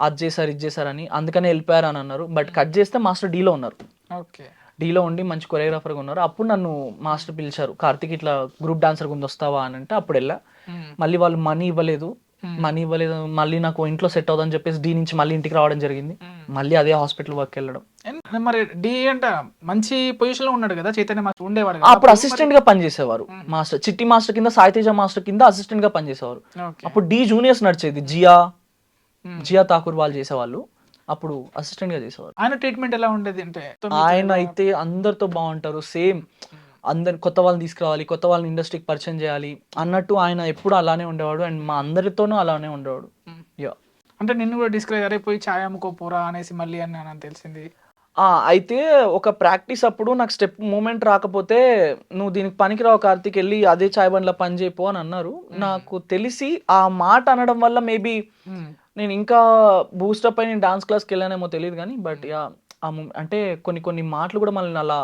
అది చేశారు ఇది చేశారని, అందుకనే వెళ్ళిపోయారు అని అన్నారు. బట్ కట్ చేస్తే మాస్టర్ డీలో ఉన్నారు. డీలో ఉండి మంచి కొరియోగ్రాఫర్గా ఉన్నారు. అప్పుడు నన్ను మాస్టర్ పిలిచారు, కార్తిక్ ఇట్లా గ్రూప్ డాన్సర్ గురించి వస్తావా అని అంటే అప్పుడు వెళ్ళా. మళ్ళీ వాళ్ళు మనీ ఇవ్వలేదు, మళ్ళీ నాకు ఇంట్లో సెట్ అవుతుందని చెప్పేసి డీ నుంచి మళ్ళీ ఇంటికి రావడం జరిగింది. మళ్ళీ అదే హాస్పిటల్ వర్క్ వెళ్ళడం. మరి డి అంటే మంచి పొజిషన్ లో ఉన్నాడు కదా చైతన్య మాస్టర్, ఉండేవాడు అప్పుడు అసిస్టెంట్ గా పనిచేసేవారు. మాస్టర్ చిట్టి మాస్టర్ కింద, సాయితేజ మాస్టర్ కింద అసిస్టెంట్ గా పనిచేసేవారు. అప్పుడు డి జూనియర్స్ నడిచేది, జియా ఠాకూర్ వాళ్ళు చేసేవాళ్ళు, అప్పుడు అసిస్టెంట్ గా చేసేవారు. ఆయన ట్రీట్మెంట్ ఎలా ఉండేది అంటే? ఆయన అయితే అందరితో బాగుంటారు, సేమ్ అందరు కొత్త వాళ్ళని తీసుకురావాలి, కొత్త వాళ్ళని ఇండస్ట్రీకి పరిచయం చేయాలి అన్నట్టు ఆయన ఎప్పుడు అలానే ఉండేవాడు. అండ్ మా అందరితోనూ అలానే ఉండేవాడు. అంటే నిన్ను కూడా డిస్కరేజ్ అరే పోయి ఛాయ్ అమ్ముకోపోరా అనేసి మళ్ళీ అని నాకు తెలిసింది. అయితే ఒక ప్రాక్టీస్ అప్పుడు నాకు స్టెప్ మూమెంట్ రాకపోతే, నువ్వు దీనికి పనికిరావు కార్తీక్, వెళ్ళి అదే చాయ్ బండ్లో పని చేయిపో అని అన్నారు. నాకు తెలిసి ఆ మాట అనడం వల్ల మేబీ నేను ఇంకా బూస్టప్ అయి నేను డాన్స్ క్లాస్కి వెళ్ళానేమో తెలియదు కానీ, బట్ అంటే కొన్ని మాటలు కూడా మనల్ని అలా,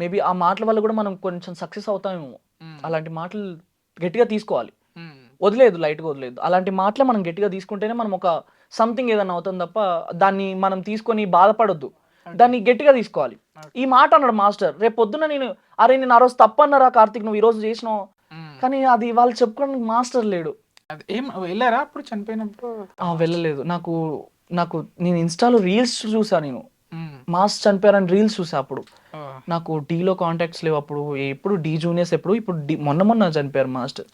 మేబీ ఆ మాటల వల్ల కూడా మనం కొంచెం సక్సెస్ అవుతామేమో. అలాంటి మాటలు గట్టిగా తీసుకోవాలి, వదిలేదు, లైట్గా వదిలేదు. అలాంటి మాటలు మనం గట్టిగా తీసుకుంటేనే మనం ఒక సంథింగ్ ఏదన్నా అవుతుంది తప్ప, దాన్ని మనం తీసుకొని బాధపడొద్దు, దాన్ని గట్టిగా తీసుకోవాలి. ఈ మాట అన్నాడు మాస్టర్, రేపు పొద్దున నేను ఆ రోజు తప్పన్నారా కార్తీక్, నువ్వు ఈ రోజు చేసినావు, కానీ అది వాళ్ళు చెప్పుకోవడానికి మాస్టర్ లేడు. ఏం వెళ్ళారా అప్పుడు చనిపోయినప్పుడు? వెళ్ళలేదు. నాకు నేను ఇన్స్టాలో రీల్స్ చూసా, నేను మాస్టర్ చనిపోయారని రీల్స్ చూసా. అప్పుడు నాకు డీలో కాంటాక్ట్స్ లేవు. అప్పుడు ఎప్పుడు డీ జూనియర్స్, ఇప్పుడు మొన్న చనిపోయారు మాస్టర్.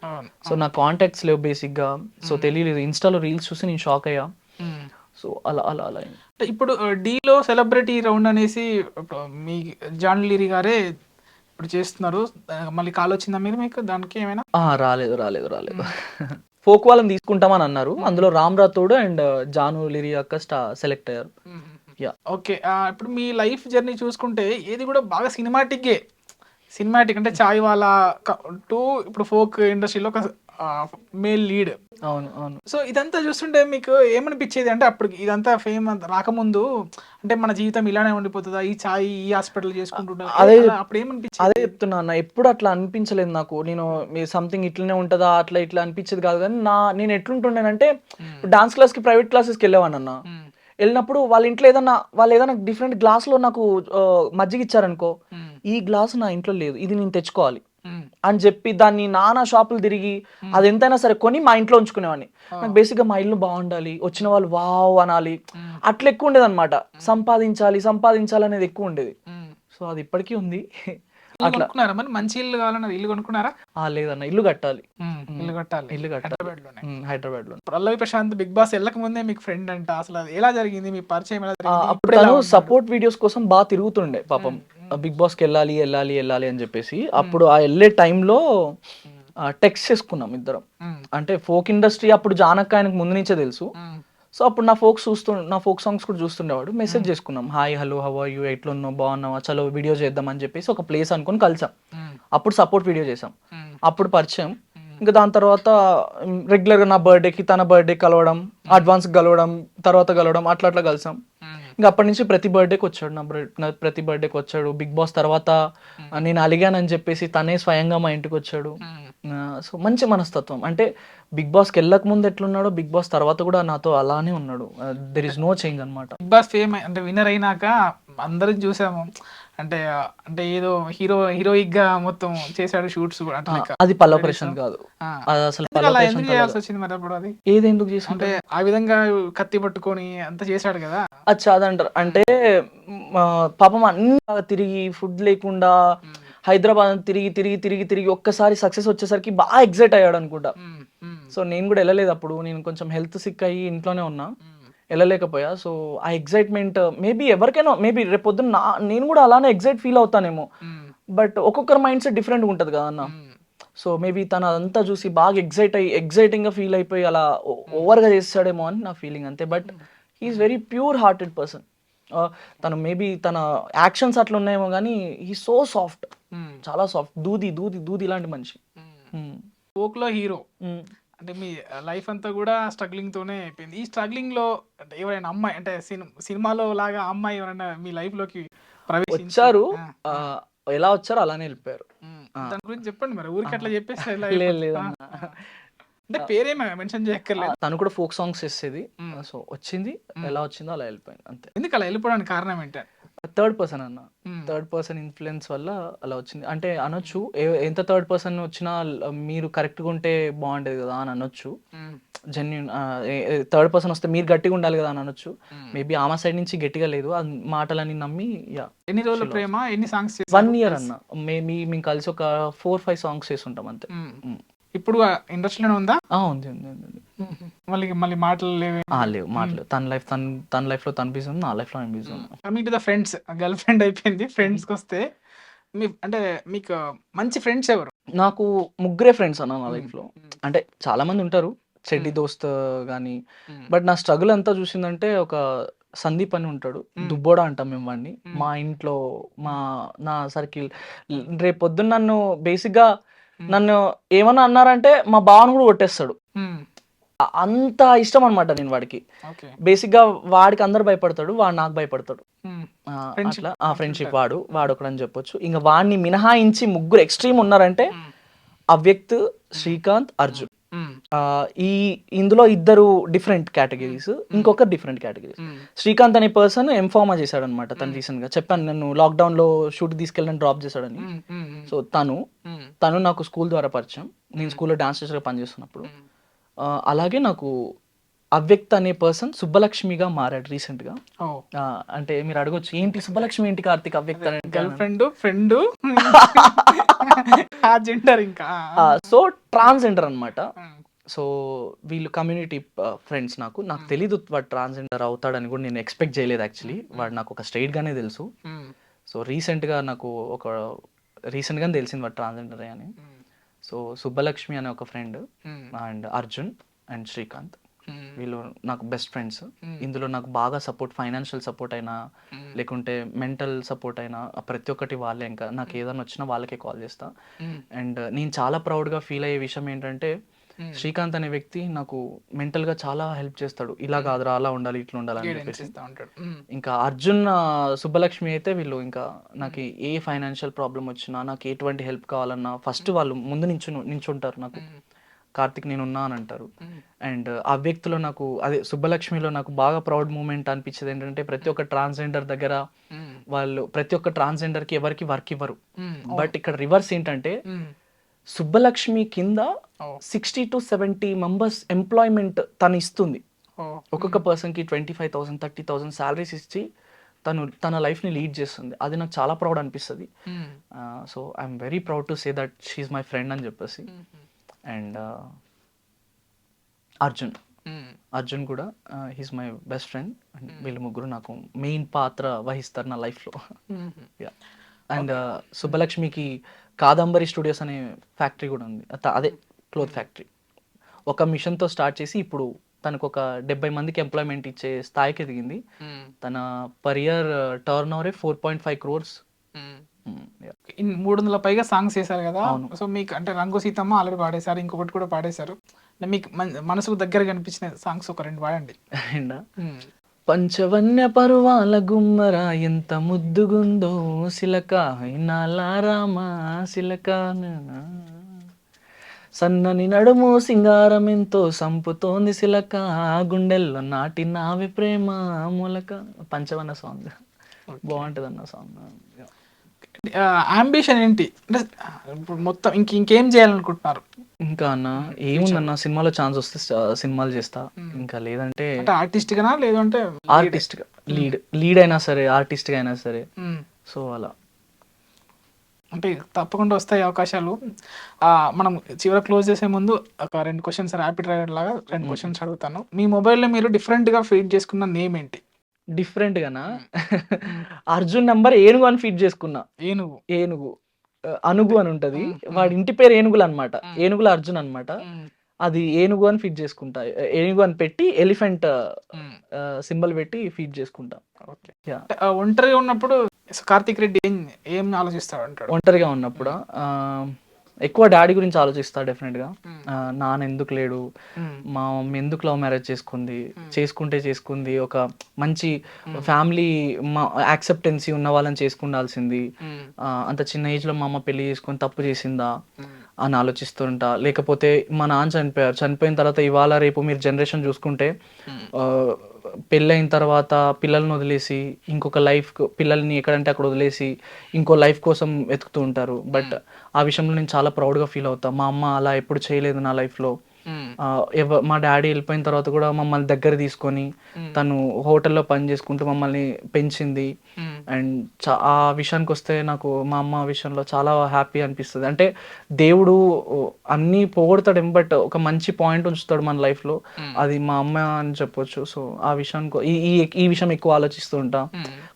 సో నా కాంటాక్ట్స్ లేవు బేసిక్ గా, సో తెలియలేదు. ఇన్స్టాలో రీల్స్ చూసి నేను షాక్ అయ్యా. సో అలా ఇప్పుడు డీలో సెలబ్రిటీ రౌండ్ అనేసి మీ జాన్ లిరి గారే ఇప్పుడు చేస్తున్నారు. మళ్ళీ కాల్ వచ్చిందా మీకు దానికి ఏమైనా? రాలేదు. ఫోక్ వాళ్ళని తీసుకుంటామని అన్నారు. అందులో రామ్ రాథోడ్ అండ్ జాను లిరి అక్క సెలెక్ట్ అయ్యారు. ఓకే. ఇప్పుడు మీ లైఫ్ జర్నీ చూసుకుంటే ఏది కూడా బాగా సినిమాటిక్ అంటే చాయ్ వాలా టు ఇప్పుడు ఫోక్ ఇండస్ట్రీలో ఒక మేల్ లీడ్. అవును. సో ఇదంతా చూస్తుంటే మీకు ఏమనిపించేది అంటే, అప్పుడు ఇదంతా ఫేమ్ రాకముందు అంటే మన జీవితం ఇలానే ఉండిపోతుందా, ఈ చాయ్ ఈ హాస్పిటల్ చేసుకుంటుంటా, అప్పుడు ఏమనిపించింది? అదే చెప్తున్నా అన్న, ఎప్పుడు అట్లా అనిపించలేదు నాకు. నేను సంథింగ్ ఇట్లనే ఉంటుందా అట్లా ఇట్లా అనిపించేది కాదు. కానీ నేను ఎట్లుంటుండేనంటే, డాన్స్ క్లాస్కి ప్రైవేట్ క్లాసెస్కి వెళ్ళేవాడిని అన్న. వెళ్ళినప్పుడు వాళ్ళ ఇంట్లో వాళ్ళు ఏదైనా డిఫరెంట్ గ్లాస్లో నాకు మజ్జిగ ఇచ్చారనుకో, ఈ గ్లాస్ నా ఇంట్లో లేదు, ఇది నేను తెచ్చుకోవాలి అని చెప్పి దాన్ని నానా షాపులు తిరిగి అది ఎంతైనా సరే కొని మా ఇంట్లో ఉంచుకునేవాడిని. నాకు బేసిక్గా మా ఇల్లు బాగుండాలి, వచ్చిన వాళ్ళు వావ్ అనాలి, అట్లా ఎక్కువ ఉండేది అనమాట. సంపాదించాలి అనేది ఎక్కువ ఉండేది. సో అది ఇప్పటికీ ఉంది. అట్లా మంచి ఇల్లు కావాలన్నారు, ఇల్లు కొనుక్కున్నారా? లేదన్న, ఇల్లు కట్టాలి. హైదరాబాద్ లో. పల్లవి ప్రశాంత్ బిగ్ బాస్ వెళ్ళక ముందే మీకు ఫ్రెండ్ అంట, అసలు ఎలా జరిగింది మీ పరిచయం? అప్పుడు తను సపోర్ట్ వీడియోస్ కోసం బాగా తిరుగుతుండే పాపం, బిగ్ బాస్ కి వెళ్ళాలి అని చెప్పేసి. అప్పుడు ఆ వెళ్ళే టైంలో టెక్స్ట్ చేసుకున్నాం ఇద్దరం. అంటే ఫోక్ ఇండస్ట్రీ అప్పుడు జానక్ ఆయనకు ముందు నుంచే తెలుసు. సో అప్పుడు నా ఫోక్ సాంగ్స్ కూడా చూస్తుండేవాడు. మెసేజ్ చేసుకున్నాం, hi hello how are you, ఎట్లున్నావు, బాగున్నావా, చలో వీడియో చేద్దాం అని చెప్పేసి ఒక ప్లేస్ అనుకుని కలిసాం. అప్పుడు సపోర్ట్ వీడియో చేసాం, అప్పుడు పరిచయం. ఇంకా దాని తర్వాత రెగ్యులర్గా నా బర్త్డేకి తన బర్త్డే కలవడం, అడ్వాన్స్ కలవడం, తర్వాత కలవడం, అట్లా కలిసాం. ఇంకా అప్పటి నుంచి ప్రతి బర్త్డేకి వచ్చాడు, నా ప్రతి బర్త్డేకి వచ్చాడు. బిగ్ బాస్ తర్వాత నేను అలిగానని చెప్పేసి తనే స్వయంగా మా ఇంటికి వచ్చాడు. సో మంచి మనస్తత్వం. అంటే బిగ్ బాస్కి వెళ్ళక ముందు ఎట్లున్నాడో బిగ్ బాస్ తర్వాత కూడా నాతో అలానే ఉన్నాడు. దెర్ ఇస్ నో చేంజ్ అనమాట. బిగ్ బాస్ ఫేమ్ అంటే విన్నర్ అయినాక అందరం చూసాము. అంటే అంటే ఏదో హీరోయిక్ గా మొత్తం చేశాడు షూట్స్ కూడా. అది పల్లవ ప్రశాంత్ కాదు, అది అసలు ఎందుకు చేయాల్సి వచ్చింది మరి అప్పుడు? అది ఏది ఎందుకు చేసుకుంటే ఆ విధంగా కత్తి పట్టుకొని అంత చేశాడు కదా. అచ్చా అదంటారు. అంటే పాపం అన్ని తిరిగి ఫుడ్ లేకుండా హైదరాబాద్ తిరిగి తిరిగి తిరిగి తిరిగి ఒక్కసారి సక్సెస్ వచ్చేసరికి బాగా ఎగ్జైట్ అయ్యాడు అనుకుంటా. సో నేను కూడా వెళ్ళలేదు అప్పుడు, నేను కొంచెం హెల్త్ సిక్ అయ్యి ఇంట్లోనే ఉన్నా, వెళ్ళలేకపోయా. సో ఆ ఎగ్జైట్మెంట్ మేబీ ఎవరికైనా, మేబీ రేపు పొద్దున్న నేను కూడా అలానే ఎగ్జైట్ ఫీల్ అవుతానేమో. బట్ ఒక్కొక్కరు మైండ్ సెట్ డిఫరెంట్గా ఉంటుంది కదా అన్న. సో మేబీ తను అదంతా చూసి బాగా ఎగ్జైటింగ్గా ఫీల్ అయిపోయి అలా ఓవర్గా చేస్తాడేమో అని నా ఫీలింగ్ అంతే. But he is very pure hearted person. తను మేబీ తన యాక్షన్స్ అట్లా ఉన్నాయేమో కానీ హీ సో సాఫ్ట్, చాలా సాఫ్ట్, దూది దూది దూది ఇలాంటి మనిషి. ఫోక్లో హీరో అంటే మీ లైఫ్ అంతా కూడా స్ట్రగ్లింగ్ తోనే అయిపోయింది. ఈ స్ట్రగ్లింగ్ లో అంటే ఎవరైనా అమ్మాయి అంటే సినిమాలో లాగా అమ్మాయి ఎవరైనా మీ లైఫ్ లోకి వచ్చారు, ఎలా వచ్చారో అలానే వెళ్ళిపోయారు. దాని గురించి చెప్పండి మరి, ఊరికి అట్లా చెప్పేసి లేదు అంటే పేరేమో మెన్షన్ చేయక్కర్లేదు. తను కూడా ఫోక్ సాంగ్స్ చేసేది. సో వచ్చింది, ఎలా వచ్చిందో అలా వెళ్ళిపోయింది అంతే. ఎందుకు అలా వెళ్ళిపోవడానికి కారణం ఏంటి? థర్డ్ పర్సన్ అన్న, థర్డ్ పర్సన్ ఇన్ఫ్లుయెన్స్ వల్ల అలా వచ్చింది. అంటే అనొచ్చు, ఎంత థర్డ్ పర్సన్ వచ్చినా మీరు కరెక్ట్గా ఉంటే బాగుండేది కదా అని అనొచ్చు. జెన్యున్ థర్డ్ పర్సన్ వస్తే మీరు గట్టిగా ఉండాలి కదా అని అనొచ్చు. మేబీ ఆమె సైడ్ నుంచి గట్టిగా లేదు, ఆ మాటలని నమ్మి. ఎన్ని రోజుల ప్రేమ, ఎన్ని సాంగ్స్? 1 year అన్న. మేము కలిసి ఒక 4-5 సాంగ్స్ చేసి ఉంటాం అంతే. ఇప్పుడు ఇండస్ట్రీలోనే ఉందా? ఉంది ఉంది ఉంది. మళ్ళీ మాటలు లేవు మాటలు. తన లైఫ్ లో తను బిజీ ఉంది, నా లైఫ్ లో నేను బిజీ ఉన్నా. Coming to the friends, girl friend అయిపోయింది, ఫ్రెండ్స్ కి వస్తే అంటే మీకు మంచి ఫ్రెండ్స్ ఎవరు? నాకు 3 ఫ్రెండ్స్ అన్న నా లైఫ్ లో. అంటే చాలా మంది ఉంటారు, చెడ్డి దోస్త్ గానీ, బట్ నా స్ట్రగుల్ అంతా చూసిందంటే ఒక సందీప్ అని ఉంటాడు, దుబ్బోడా అంటాం మేము వాడిని. మా ఇంట్లో నా సర్కిల్ రేపు పొద్దున్న నన్ను ఏమన్నా అన్నారంటే మా బావను కూడా కొట్టేస్తాడు. అంత ఇష్టం అనమాట నేను వాడికి. బేసిక్ గా వాడికి అందరు భయపడతాడు, వాడు నాకు భయపడతాడు. అట్లా ఫ్రెండ్షిప్ వాడు ఒకడని చెప్పొచ్చు. ఇంకా వాడిని మినహాయించి 3 ఎక్స్ట్రీమ్ ఉన్నారంటే అవ్యక్త్, శ్రీకాంత్, అర్జున్. ఇందులో 2 డిఫరెంట్ కేటగిరీస్, ఇంకొకరు డిఫరెంట్ కేటగిరీస్. శ్రీకాంత్ అనే పర్సన్ ఎంఫార్మా చేశాడు అనమాట. తను రీసెంట్ గా చెప్పాను, నన్ను లాక్డౌన్ లో షూట్ తీసుకెళ్ళి డ్రాప్ చేశాడని. సో తను నాకు స్కూల్ ద్వారా పరిచయం, నేను స్కూల్లో డాన్స్ టీచర్గా పనిచేస్తున్నప్పుడు. అలాగే నాకు అవ్యక్త్ అనే పర్సన్ సుబ్బలక్ష్మిగా మారాడు రీసెంట్ గా. అంటే మీరు అడగొచ్చు, ఏంటి సుబ్బలక్ష్మి ఏంటి కార్తిక్, అవ్యక్త్ అనే గర్ల్ ఫ్రెండ్ ఇంకా. సో ట్రాన్స్జెండర్ అనమాట. సో వీళ్ళు కమ్యూనిటీ ఫ్రెండ్స్. నాకు తెలీదు వాడు ట్రాన్స్జెండర్ అవుతాడని కూడా నేను ఎక్స్పెక్ట్ చేయలేదు యాక్చువల్లీ. వాడు నాకు ఒక స్ట్రైట్ గానే తెలుసు. సో రీసెంట్గానే తెలిసింది వాడు ట్రాన్స్జెండర్ అని. సో సుబ్బలక్ష్మి అనే ఒక friend, and Arjun and Srikanth, వీళ్ళు నాకు బెస్ట్ ఫ్రెండ్స్. ఇందులో నాకు బాగా సపోర్ట్, ఫైనాన్షియల్ సపోర్ట్ అయినా లేకుంటే మెంటల్ సపోర్ట్ అయినా ప్రతి ఒక్కటి వాళ్ళే. ఇంకా నాకు ఏదైనా వచ్చినా వాళ్ళకే కాల్ చేస్తా. అండ్ నేను చాలా ప్రౌడ్గా ఫీల్ అయ్యే విషయం ఏంటంటే, శ్రీకాంత్ అనే వ్యక్తి నాకు మెంటల్గా చాలా హెల్ప్ చేస్తాడు. ఇలా కాదురా, అలా ఉండాలి, ఇట్లా ఉండాలి అని చెప్పేసి. ఇంకా అర్జున్, సుబ్బలక్ష్మి అయితే వీళ్ళు ఇంకా నాకు ఏ ఫైనాన్షియల్ ప్రాబ్లం వచ్చినా, నాకు ఎటువంటి హెల్ప్ కావాలన్నా ఫస్ట్ వాళ్ళు ముందు నించుంటారు. నాకు కార్తిక్ నేనున్నా అని అంటారు. అండ్ ఆ వ్యక్తిలో నాకు, అదే సుబ్బలక్ష్మిలో నాకు బాగా ప్రౌడ్ మూమెంట్ అనిపించేది ఏంటంటే, ప్రతి ఒక్క ట్రాన్స్జెండర్ దగ్గర వాళ్ళు ప్రతి ఒక్క ట్రాన్స్జెండర్కి ఎవరికి వర్క్ ఇవ్వరు. బట్ ఇక్కడ రివర్స్ ఏంటంటే, సుబ్బలక్ష్మి కింద 60 to 70 మెంబర్స్ ఎంప్లాయ్మెంట్ తను ఇస్తుంది. ఒక్కొక్క పర్సన్కి 25,000 30,000 శాలరీస్ ఇచ్చి తన లైఫ్ని లీడ్ చేస్తుంది. అది నాకు చాలా ప్రౌడ్ అనిపిస్తుంది. So I'm very proud to say that she's my friend అని చెప్పేసి. అండ్ అర్జున్ కూడా he's my best friend. And వీళ్ళు 3 నాకు మెయిన్ పాత్ర వహిస్తారు నా లైఫ్లో. అండ్ సుబ్బలక్ష్మికి కాదంబరి స్టూడియోస్ అనే ఫ్యాక్టరీ కూడా ఉంది. అదే క్లోత్ ఫ్యాక్టరీ. ఒక మిషన్తో స్టార్ట్ చేసి ఇప్పుడు తనకు ఒక 70 మందికి ఎంప్లాయ్మెంట్ ఇచ్చే స్థాయికి ఎదిగింది. తన పర్ ఇయర్ టర్న్ ఓవరే 4.5 crores. 300 పైగా సాంగ్స్ చేశారు కదా. సో మీకు అంటే రంగు సీతమ్మ ఆల్రెడీ పాడేశారు, ఇంకొకటి కూడా పాడేశారు. మీకు మనసుకు దగ్గర కనిపించిన సాంగ్స్ ఒక 2 పాడండి. పంచవన్య పర్వాల గుమ్మర ఎంత ముద్దుగుందో సిలక నాలారామా సిలక, సన్నని నడుము సింగారం ఎంతో సంపుతోంది సిలక, గుండెల్లో నాటి నావి ప్రేమ మూలక. పంచవన్న సాంగ్ బాగుంటుంది అన్న సాంగ్. అంబిషన్ ఏంటి అంటే ఇప్పుడు మొత్తం ఇంకేం చేయాలనుకుంటున్నారు? ఇంకా అన్న ఏముందన్న, సినిమాలో ఛాన్స్ వస్తే సినిమాలు చేస్తా, ఇంకా లేదంటే ఆర్టిస్ట్ గానా లేదంటే ఆర్టిస్ట్ గా లీడ్ అయినా సరే, ఆర్టిస్ట్ గా అయినా సరే. సో అలా అంటే తప్పకుండా వస్తాయి అవకాశాలు. మనం చివరి క్లోజ్ చేసే ముందు ఒక 2 క్వశ్చన్స్ ర్యాపిడ్ రైడర్ లాగా 2 క్వశ్చన్స్ అడుగుతాను. మీ మొబైల్లో మీరు డిఫరెంట్ గా ఫీడ్ చేసుకున్న నేమ్ ఏంటి? డిఫరెంట్ గానా? అర్జున్ నంబర్ ఏనుగు అని ఫీడ్ చేసుకున్నా. ఏనుగు అనుగు అని ఉంటది, వాడి ఇంటి పేరు ఏనుగులు అనమాట, ఏనుగుల అర్జున్ అనమాట. అది ఏనుగు అని ఫీడ్ చేసుకుంటా, ఏనుగు అని పెట్టి ఎలిఫెంట్ సింబల్ పెట్టి ఫీడ్ చేసుకుంటా. ఒంటరిగా ఉన్నప్పుడు కార్తిక్ రెడ్డి ఏం ఆలోచిస్తాడు అంటాడు? ఒంటరిగా ఉన్నప్పుడు ఎక్కువ డాడీ గురించి ఆలోచిస్తా డెఫినెట్ గా. నాన్న ఎందుకు లేడు, మా మమ్మీ ఎందుకు లవ్ మ్యారేజ్ చేసుకుంది, ఒక మంచి ఫ్యామిలీ యాక్సెప్టెన్సీ ఉన్న వాళ్ళని చేసుకుండాల్సింది, అంత చిన్న ఏజ్ లో మా అమ్మ పెళ్లి చేసుకుని తప్పు చేసిందా అని ఆలోచిస్తుంటా. లేకపోతే మా నాన్న చనిపోయిన తర్వాత ఇవాళ రేపు మీరు జనరేషన్ చూసుకుంటే పెళ్ళైన తర్వాత పిల్లల్ని వదిలేసి ఇంకొక లైఫ్, పిల్లల్ని ఎక్కడంటే అక్కడ వదిలేసి ఇంకో లైఫ్ కోసం వెతుకుతూ ఉంటారు. బట్ ఆ విషయంలో నేను చాలా ప్రౌడ్గా ఫీల్ అవుతా. మా అమ్మ అలా ఎప్పుడు చేయలేదు నా లైఫ్లో. మా డాడీ వెళ్ళిపోయిన తర్వాత కూడా మమ్మల్ని దగ్గర తీసుకొని తను హోటల్లో పని చేసుకుంటూ మమ్మల్ని పెంచింది. అండ్ ఆ విషయానికి వస్తే నాకు మా అమ్మ విషయంలో చాలా హ్యాపీ అనిపిస్తుంది. అంటే దేవుడు అన్నీ పోగొడతాడు, బట్ ఒక మంచి పాయింట్ ఉంచుతాడు మన లైఫ్లో, అది మా అమ్మ అని చెప్పొచ్చు. సో ఆ విషయానికి ఈ విషయం ఎక్కువ ఆలోచిస్తూ ఉంటా.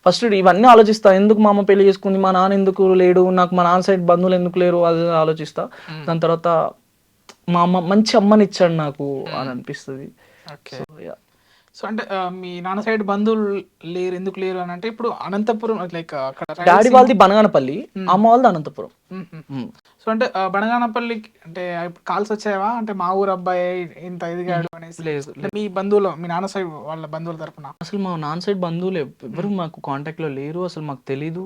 ఫస్ట్ ఇవన్నీ ఆలోచిస్తా, ఎందుకు మా అమ్మ పెళ్లి చేసుకుంది, మా నాన్న ఎందుకు లేడు, నాకు మా నాన్న సైడ్ బంధువులు ఎందుకు లేరు, అది ఆలోచిస్తా. దాని తర్వాత మా అమ్మ మంచి అమ్మని ఇచ్చాడు నాకు అని అనిపిస్తుంది. సో అంటే మీ నాన్న సైడ్ బంధువులు లేరు, ఎందుకు లేరు అని అంటే ఇప్పుడు అనంతపురం లైక్ అక్కడ డాడీ వాళ్ళది బనగానపల్లి, అమ్మ వాళ్ళది అనంతపురం. సో అంటే బనగానపల్లికి అంటే కాల్స్ వచ్చాయా అంటే మా ఊరు అబ్బాయి ఇంత ఎదిగాడు అనేసి? లేదు, మీ బంధువులు, మీ నాన్న సైడ్ వాళ్ళ బంధువుల తరపున అసలు మా నాన్న సైడ్ బంధువులు ఎవరు మాకు కాంటాక్ట్ లో లేరు. అసలు మాకు తెలీదు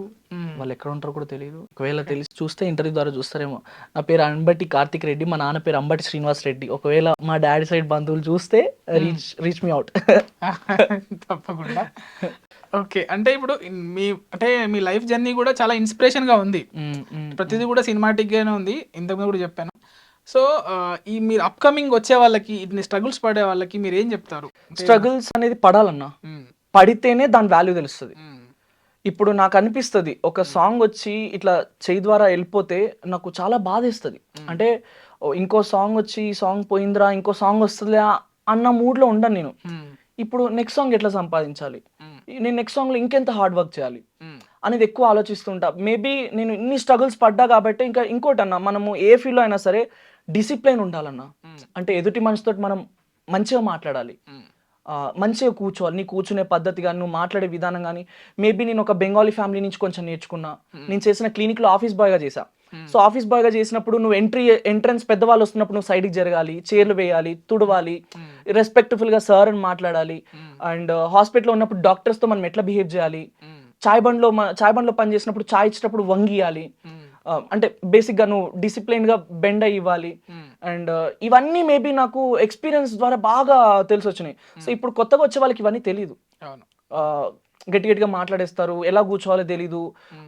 వాళ్ళు ఎక్కడ ఉంటారో కూడా తెలియదు. ఒకవేళ తెలిసి చూస్తే ఇంటర్వ్యూ ద్వారా చూస్తారేమో. నా పేరు అంబటి కార్తిక్ రెడ్డి, మా నాన్న పేరు అంబటి శ్రీనివాస్ రెడ్డి. ఒకవేళ మా డాడీ సైడ్ బంధువులు చూస్తే రీచ్ మీ అవుట్. తప్పకుండా. ఓకే, అంటే ఇప్పుడు మీ లైఫ్ జర్నీ కూడా చాలా ఇన్స్పిరేషన్ గా ఉంది, ప్రతిదీ కూడా సినిమాటిక్ గానే ఉంది, ఇంతకుముందు కూడా చెప్పాను. సో ఈ మీరు అప్కమింగ్ వచ్చే వాళ్ళకి, ఇన్ని స్ట్రగుల్స్ పడే వాళ్ళకి మీరు ఏం చెప్తారు? స్ట్రగుల్స్ అనేది పడాలన్నా, పడితేనే దాని వాల్యూ తెలుస్తుంది. ఇప్పుడు నాకు అనిపిస్తుంది ఒక సాంగ్ వచ్చి ఇట్లా చేయి ద్వారా వెళ్ళిపోతే నాకు చాలా బాధేస్తుంది. అంటే ఇంకో సాంగ్ వచ్చి ఈ సాంగ్ పోయిందిరా, ఇంకో సాంగ్ వస్తుందిలే అన్న మూడ్లో ఉండను నేను. ఇప్పుడు నెక్స్ట్ సాంగ్ ఎట్లా సంపాదించాలి, నేను నెక్స్ట్ సాంగ్లో ఇంకెంత హార్డ్ వర్క్ చేయాలి అనేది ఎక్కువ ఆలోచిస్తుంటా. మేబీ నేను ఇన్ని స్ట్రగుల్స్ పడ్డా కాబట్టి ఇంకోటి అన్న, మనము ఏ ఫీల్డ్లో అయినా సరే డిసిప్లైన్ ఉండాలన్నా. అంటే ఎదుటి మనిషితో మనం మంచిగా మాట్లాడాలి, మంచిగా కూర్చోవాలి. నీ కూర్చునే పద్ధతి కానీ, నువ్వు మాట్లాడే విధానం కానీ. మేబీ నేను ఒక బెంగాలీ ఫ్యామిలీ నుంచి కొంచెం నేర్చుకున్నా. నేను చేసిన క్లినిక్లో ఆఫీస్ బాయ్గా చేశా. సో ఆఫీస్ బాయ్గా చేసినప్పుడు నువ్వు ఎంట్రన్స్ పెద్దవాళ్ళు వస్తున్నప్పుడు నువ్వు సైడ్కి జరగాలి, చైర్లు వేయాలి, తుడవాలి, రెస్పెక్ట్ఫుల్గా సార్ అని మాట్లాడాలి. అండ్ హాస్పిటల్లో ఉన్నప్పుడు డాక్టర్స్తో మనం ఎట్లా బిహేవ్ చేయాలి, చాయ్ బండ్లో పని చేసినప్పుడు చాయ్ ఇచ్చినప్పుడు వంగియాలి. అంటే బేసిక్గా నువ్వు డిసిప్లైన్గా బెండ్ అయ్యి ఇవ్వాలి. అండ్ ఇవన్నీ మేబీ నాకు ఎక్స్పీరియన్స్ ద్వారా బాగా తెలిసి వచ్చినాయి. సో ఇప్పుడు కొత్తగా వచ్చే వాళ్ళకి ఇవన్నీ తెలీదు, గట్టిగా మాట్లాడేస్తారు, ఎలా కూర్చోవాలో తెలీదు,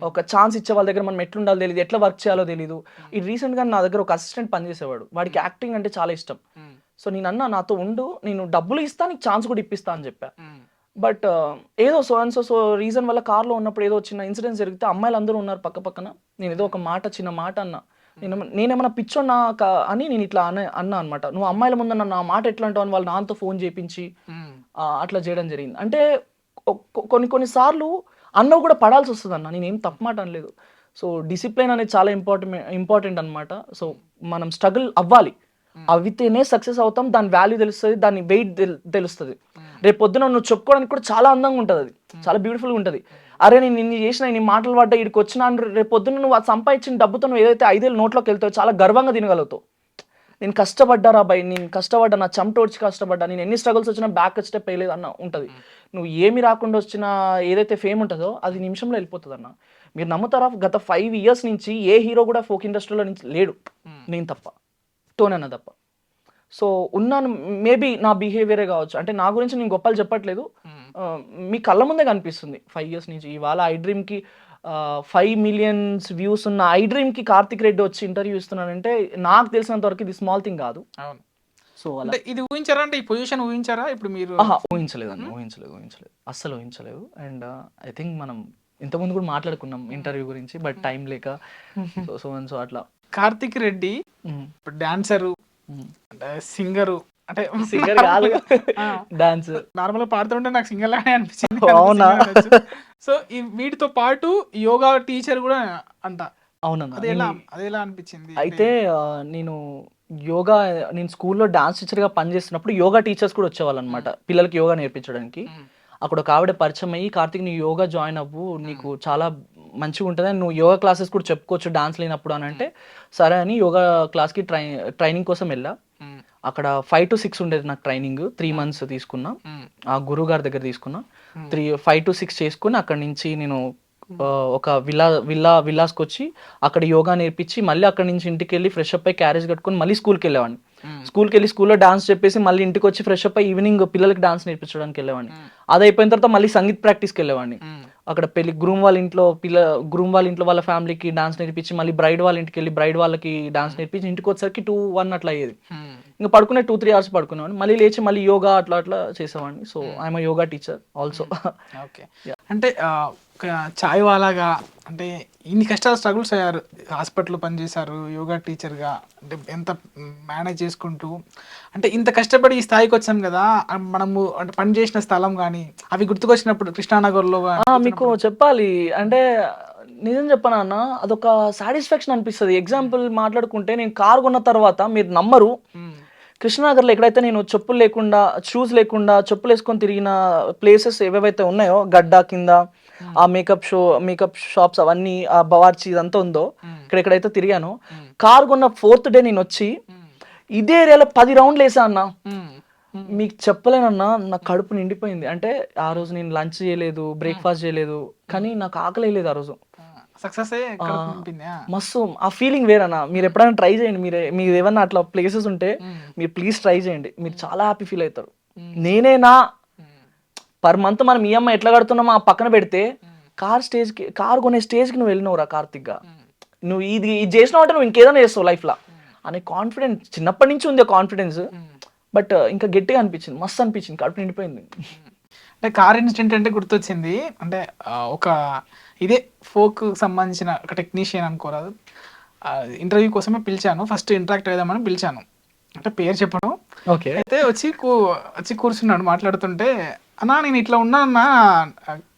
ఒక ఛాన్స్ ఇచ్చే వాళ్ళ దగ్గర మనం ఎట్లుండాలో తెలియదు, ఎట్లా వర్క్ చేయాలో తెలీదు. ఈ రీసెంట్గా నా దగ్గర ఒక అసిస్టెంట్ పనిచేసేవాడు, వాడికి యాక్టింగ్ అంటే చాలా ఇష్టం. సో నేను నాతో ఉండు, నేను డబ్బులు ఇస్తా, నీకు ఛాన్స్ కూడా ఇప్పిస్తా అని చెప్పా. బట్ ఏదో సో రీజన్ వల్ల కార్లో ఉన్నప్పుడు ఏదో చిన్న ఇన్సిడెంట్స్ జరిగితే అమ్మాయిలు అందరూ ఉన్నారు పక్కన. నేను ఏదో ఒక చిన్న మాట అన్నా, నేనేమన్నా పిచ్చోన్నా అని నేను ఇట్లా అన్నా అనమాట. నువ్వు అమ్మాయిల ముందు నా మాట ఎట్లా అంటావు అని వాళ్ళు నాతో ఫోన్ చేయించి అట్లా చేయడం జరిగింది. అంటే కొన్నిసార్లు అన్నవు కూడా పడాల్సి వస్తుంది అన్న, నేనేం తప్పు మాట అనలేదు. సో డిసిప్లైన్ అనేది చాలా ఇంపార్టెంట్ అనమాట. సో మనం స్ట్రగుల్ అవ్వాలి, అవితేనే సక్సెస్ అవుతాం, దాని వాల్యూ తెలుస్తుంది, దాని వెయిట్ తెలుస్తుంది. రేపు పొద్దున నువ్వు చెప్పుకోవడానికి కూడా చాలా అందంగా ఉంటుంది, అది చాలా బ్యూటిఫుల్గా ఉంటుంది. అరే నేను ఇన్ని చేసిన, ఇన్ని మాటలు పడ్డా, ఇక్కడికి వచ్చినా, రేపు పొద్దున్న నువ్వు అది సంపాదించిన డబ్బుతో నువ్వు ఏదైతే 5 ఏళ్ళు నోట్లోకి వెళ్తావో చాలా గర్వంగా తినగలుగుతావు. నేను కష్టపడ్డారా బాయ్, నేను కష్టపడ్డా, నా చెమటోడ్చి కష్టపడ్డా, నేను ఎన్ని స్ట్రగుల్స్ వచ్చినా బ్యాక్ స్టెప్ వేయలేదు అన్న ఉంటుంది. నువ్వు ఏమి రాకుండా వచ్చిన ఏదైతే ఫేమ్ ఉంటుందో అది నిమిషంలో వెళ్ళిపోతుంది అన్న. మీరు నమ్ముతారా, గత 5 years నుంచి ఏ హీరో కూడా ఫోక్ ఇండస్ట్రీలో నుంచి లేడు, నేను తప్ప, టోన్ అన్న తప్ప. సో ఉన్నాను, మేబీ నా బిహేవియరే కావచ్చు. అంటే నా గురించి నేను గొప్పలు చెప్పట్లేదు, మీ కళ్ళ ముందే కనిపిస్తుంది 5 years నుంచి. ఇవాళ ఐ డ్రీమ్కి 5 million వ్యూస్ ఉన్న ఐ డ్రీమ్కి కార్తిక్ రెడ్డి వచ్చి ఇంటర్వ్యూ ఇస్తున్నానంటే నాకు తెలిసినంత వరకు ఇది స్మాల్ థింగ్ కాదు. అవును. సో అంటే ఇది ఊహించారా, అంటే ఈ పొజిషన్ ఊహించారా ఇప్పుడు మీరు? ఊహించలేదు అన్న, ఊహించలేదు, అస్సలు ఊహించలేదు. అండ్ ఐ థింక్ మనం ఇంతకుముందు కూడా మాట్లాడుకున్నాం ఇంటర్వ్యూ గురించి, బట్ టైం లేక సో అట్లా. కార్తిక్ రెడ్డి ఇప్పుడు డాన్సరు, సింగరు, అంటే సింగర్ కాదు, డాన్స్ నార్మల్ గా పాడుతుంటే నాకు సింగర్ లానే అనిపించింది. అవునా? సో ఈ వీటితో పాటు యోగా టీచర్ కూడా అంట. అవునన్నా. అది ఎలా అనిపించింది? అయితే నేను యోగా, నేను స్కూల్లో డాన్స్ టీచర్గా పనిచేస్తున్నప్పుడు యోగా టీచర్స్ కూడా వచ్చేవాళ్ళు అనమాట పిల్లలకి యోగా నేర్పించడానికి. అక్కడ ఒక ఆవిడ పరిచయం అయ్యి, కార్తిక్ నువ్వు యోగా జాయిన్ అవ్వు, నీకు చాలా మంచిగా ఉంటుంది, నువ్వు యోగా క్లాసెస్ కూడా చెప్పుకోవచ్చు డాన్స్ లేనప్పుడు అని అంటే సరే అని యోగా క్లాస్కి ట్రైనింగ్ కోసం వెళ్ళా. అక్కడ 5 to 6 ఉండేది నాకు ట్రైనింగ్. 3 months తీసుకున్నా, ఆ గురువు గారి దగ్గర తీసుకున్నా. 5 to 6 చేసుకుని అక్కడి నుంచి నేను ఒక విల్లాస్కి వచ్చి అక్కడ యోగా నేర్పించి మళ్ళీ అక్కడి నుంచి ఇంటికి వెళ్ళి ఫ్రెష్ అప్ అయ్యి క్యారేజ్ కట్టుకొని మళ్ళీ స్కూల్కి వెళ్ళేవాడిని. స్కూల్కి వెళ్ళి స్కూల్లో డాన్స్ చెప్పేసి మళ్ళీ ఇంటికి వచ్చి ఫ్రెష్ అప్ అయ్యి ఈవినింగ్ పిల్లలకి డాన్స్ నేర్పించడానికి వెళ్ళేవాడిని. అది అయిపోయిన తర్వాత మళ్ళీ సంగీత్ ప్రాక్టీస్కి వెళ్ళేవాడిని. అక్కడ పెళ్లి గ్రూమ్ వాళ్ళ ఇంట్లో వాళ్ళ ఫ్యామిలీకి డాన్స్ నేర్పించి మళ్ళీ బ్రైడ్ వాళ్ళ ఇంటికి వెళ్ళి బ్రైడ్ వాళ్ళకి డాన్స్ నేర్పించి ఇంటికి వచ్చేసరికి 2-1 అట్లా అయ్యేది. ఇంకా పడుకునే 2-3 hours పడుకునేవాడిని, మళ్ళీ లేచి మళ్ళీ యోగా అట్లా చేసేవాడిని. So I'm yoga teacher also. Okay. అంటే ఒక చాయ్ వాలాగా, అంటే ఇన్ని కష్టాలు స్ట్రగుల్స్ అయ్యారు, హాస్పిటల్లో పనిచేశారు, యోగా టీచర్గా, అంటే ఎంత మేనేజ్ చేసుకుంటూ, అంటే ఇంత కష్టపడి ఈ స్థాయికి వచ్చాం కదా, మనము అంటే పని చేసిన స్థలం కానీ అవి గుర్తుకొచ్చినప్పుడు కృష్ణానగర్లో మీకు చెప్పాలి అంటే నిజం చెప్పనా అన్న, అదొక సాటిస్ఫాక్షన్ అనిపిస్తుంది. ఎగ్జాంపుల్ మాట్లాడుకుంటే నేను కారు కొన్న తర్వాత మీరు నమ్మరు, కృష్ణానగర్లో ఎక్కడైతే నేను చెప్పులు లేకుండా, షూస్ లేకుండా చెప్పులు వేసుకొని తిరిగిన ప్లేసెస్ ఏవేవైతే ఉన్నాయో, గడ్డా కింద ఆ మేకప్ షాప్స్ అవన్నీ, ఆ బవార్చి ఇదంతా ఉందో, ఇక్కడెక్కడైతే తిరిగానో, కారు కొన్న 4th day నేను వచ్చి ఇదే ఏరియాలో 10 rounds వేసా అన్న. మీకు చెప్పలేనన్నా, నా కడుపు నిండిపోయింది. అంటే ఆ రోజు నేను లంచ్ చేయలేదు, బ్రేక్ఫాస్ట్ చేయలేదు, కానీ నాకు ఆకలి లేదు ఆ రోజు. సక్సెస్ మస్తు ఆ ఫీలింగ్ వేరన్నా. మీరు ఎప్పుడైనా ట్రై చేయండి, మీరు ఏమన్నా అట్లా ప్లేసెస్ ఉంటే మీరు ప్లీజ్ ట్రై చేయండి, మీరు చాలా హ్యాపీ ఫీల్ అవుతారు. నేనేనా పర్ మంత్ మనం ఈఎంఐ ఎట్లా కడుతున్నామో ఆ పక్కన పెడితే, కార్ కొనే స్టేజ్కి నువ్వు వెళ్ళినవురా కార్తిక్గా, నువ్వు ఇది చేసినావు అంటే నువ్వు ఇంకేదైనా చేస్తావు లైఫ్లో అనే కాన్ఫిడెన్స్ చిన్నప్పటి నుంచి ఉంది, కాన్ఫిడెన్స్. బట్ ఇంకా గట్టిగా అనిపించింది, మస్తు అనిపించింది, కడుపు నిండిపోయింది. అంటే కార్ ఇన్సిడెంట్ అంటే గుర్తొచ్చింది, అంటే ఒక ఇదే ఫోక్ సంబంధించిన ఒక టెక్నీషియన్ అనుకోరాదు, ఇంటర్వ్యూ కోసమే పిలిచాను, ఫస్ట్ ఇంటరాక్ట్ అవుదామని పిలిచాను, అంటే పేరు చెప్పడం. ఓకే. అయితే వచ్చి కూర్చున్నాడు, మాట్లాడుతుంటే అన్నా నేను ఇట్లా ఉన్నా అన్నా,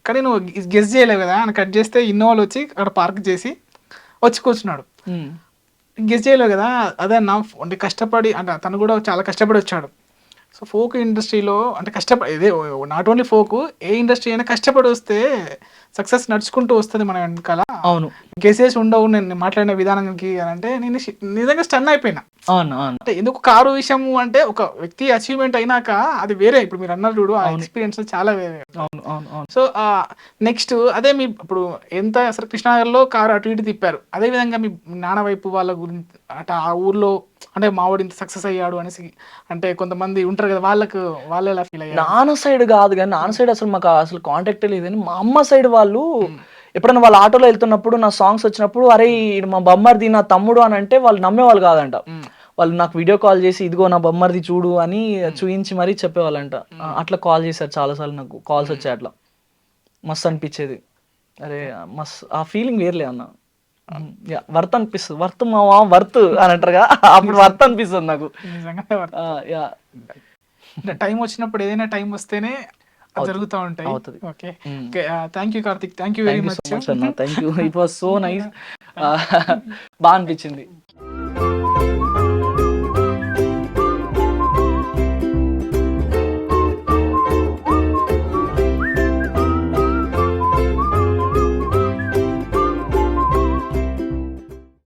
కానీ నువ్వు గెస్ చేయలేవు కదా అని కట్ చేస్తే ఇన్నోవాలు వచ్చి అక్కడ పార్క్ చేసి వచ్చి కూర్చున్నాడు. గెస్ చేయలేవు కదా, అదే అన్న అంటే కష్టపడి, అంటే తను కూడా చాలా కష్టపడి వచ్చాడు. సో ఫోక్ ఇండస్ట్రీలో అంటే కష్టపడి, ఇదే not only folk, A industry అయినా కష్టపడి వస్తే సక్సెస్ నడుచుకుంటూ వస్తుంది మన వెనకాల. అవును. గెసెస్ ఉండవు నేను మాట్లాడిన విధానానికి అంటే నేను నిజంగా స్టన్ అయిపోయినా. అంటే ఎందుకు కారు విషయం అంటే ఒక వ్యక్తి అచీవ్మెంట్ అయినాక అది వేరే, ఇప్పుడు మీరు అన్నారు చూడు, ఆ ఎక్స్పీరియన్స్ చాలా వేరే. సో నెక్స్ట్ అదే మీ ఇప్పుడు ఎంత అసలు కృష్ణానగర్లో కారు అటు ఇటు తిప్పారు, అదే విధంగా మీ నాన్న వైపు వాళ్ళ గురించి, అంటే ఆ ఊర్లో అంటే మావాడు ఇంత సక్సెస్ అయ్యాడు అనేసి, అంటే కొంతమంది ఉంటారు కదా, వాళ్ళు ఎలా ఫీల్ అయ్యారు? నాన్న సైడ్ కాదు కానీ, నాన్న సైడ్ అసలు మాకు అసలు కాంటాక్ట్ లేదని, మా అమ్మ సైడ్ వాళ్ళు ఎప్పుడైనా వాళ్ళ ఆటోలో వెళ్తున్నప్పుడు నా సాంగ్స్ వచ్చినప్పుడు, అరే మా బొమ్మర్ది నా తమ్ముడు అని అంటే వాళ్ళు నమ్మేవాళ్ళు కాదంట. వాళ్ళు నాకు వీడియో కాల్ చేసి ఇదిగో నా బొమ్మర్ది చూడు అని చూయించి మరీ చెప్పేవాళ్ళంట. అట్లా కాల్ చేశారు చాలాసార్లు, నాకు కాల్స్ వచ్చాయి. అట్లా మస్తు అనిపించేది. అరే మస్తు ఆ ఫీలింగ్ వేర్లే అన్న. వర్త్ అనిపిస్తుంది, వర్త్ మావా వర్త్ అని అంటారుగా, అప్పుడు వర్త్ అనిపిస్తుంది నాకు. టైం వచ్చినప్పుడు ఏదైనా టైం వస్తేనే జరుగుతూ ఉంటాయి. Okay, thank you Karthik, thank you very much. Thank you, it was so nice, బాగా అనిపించింది.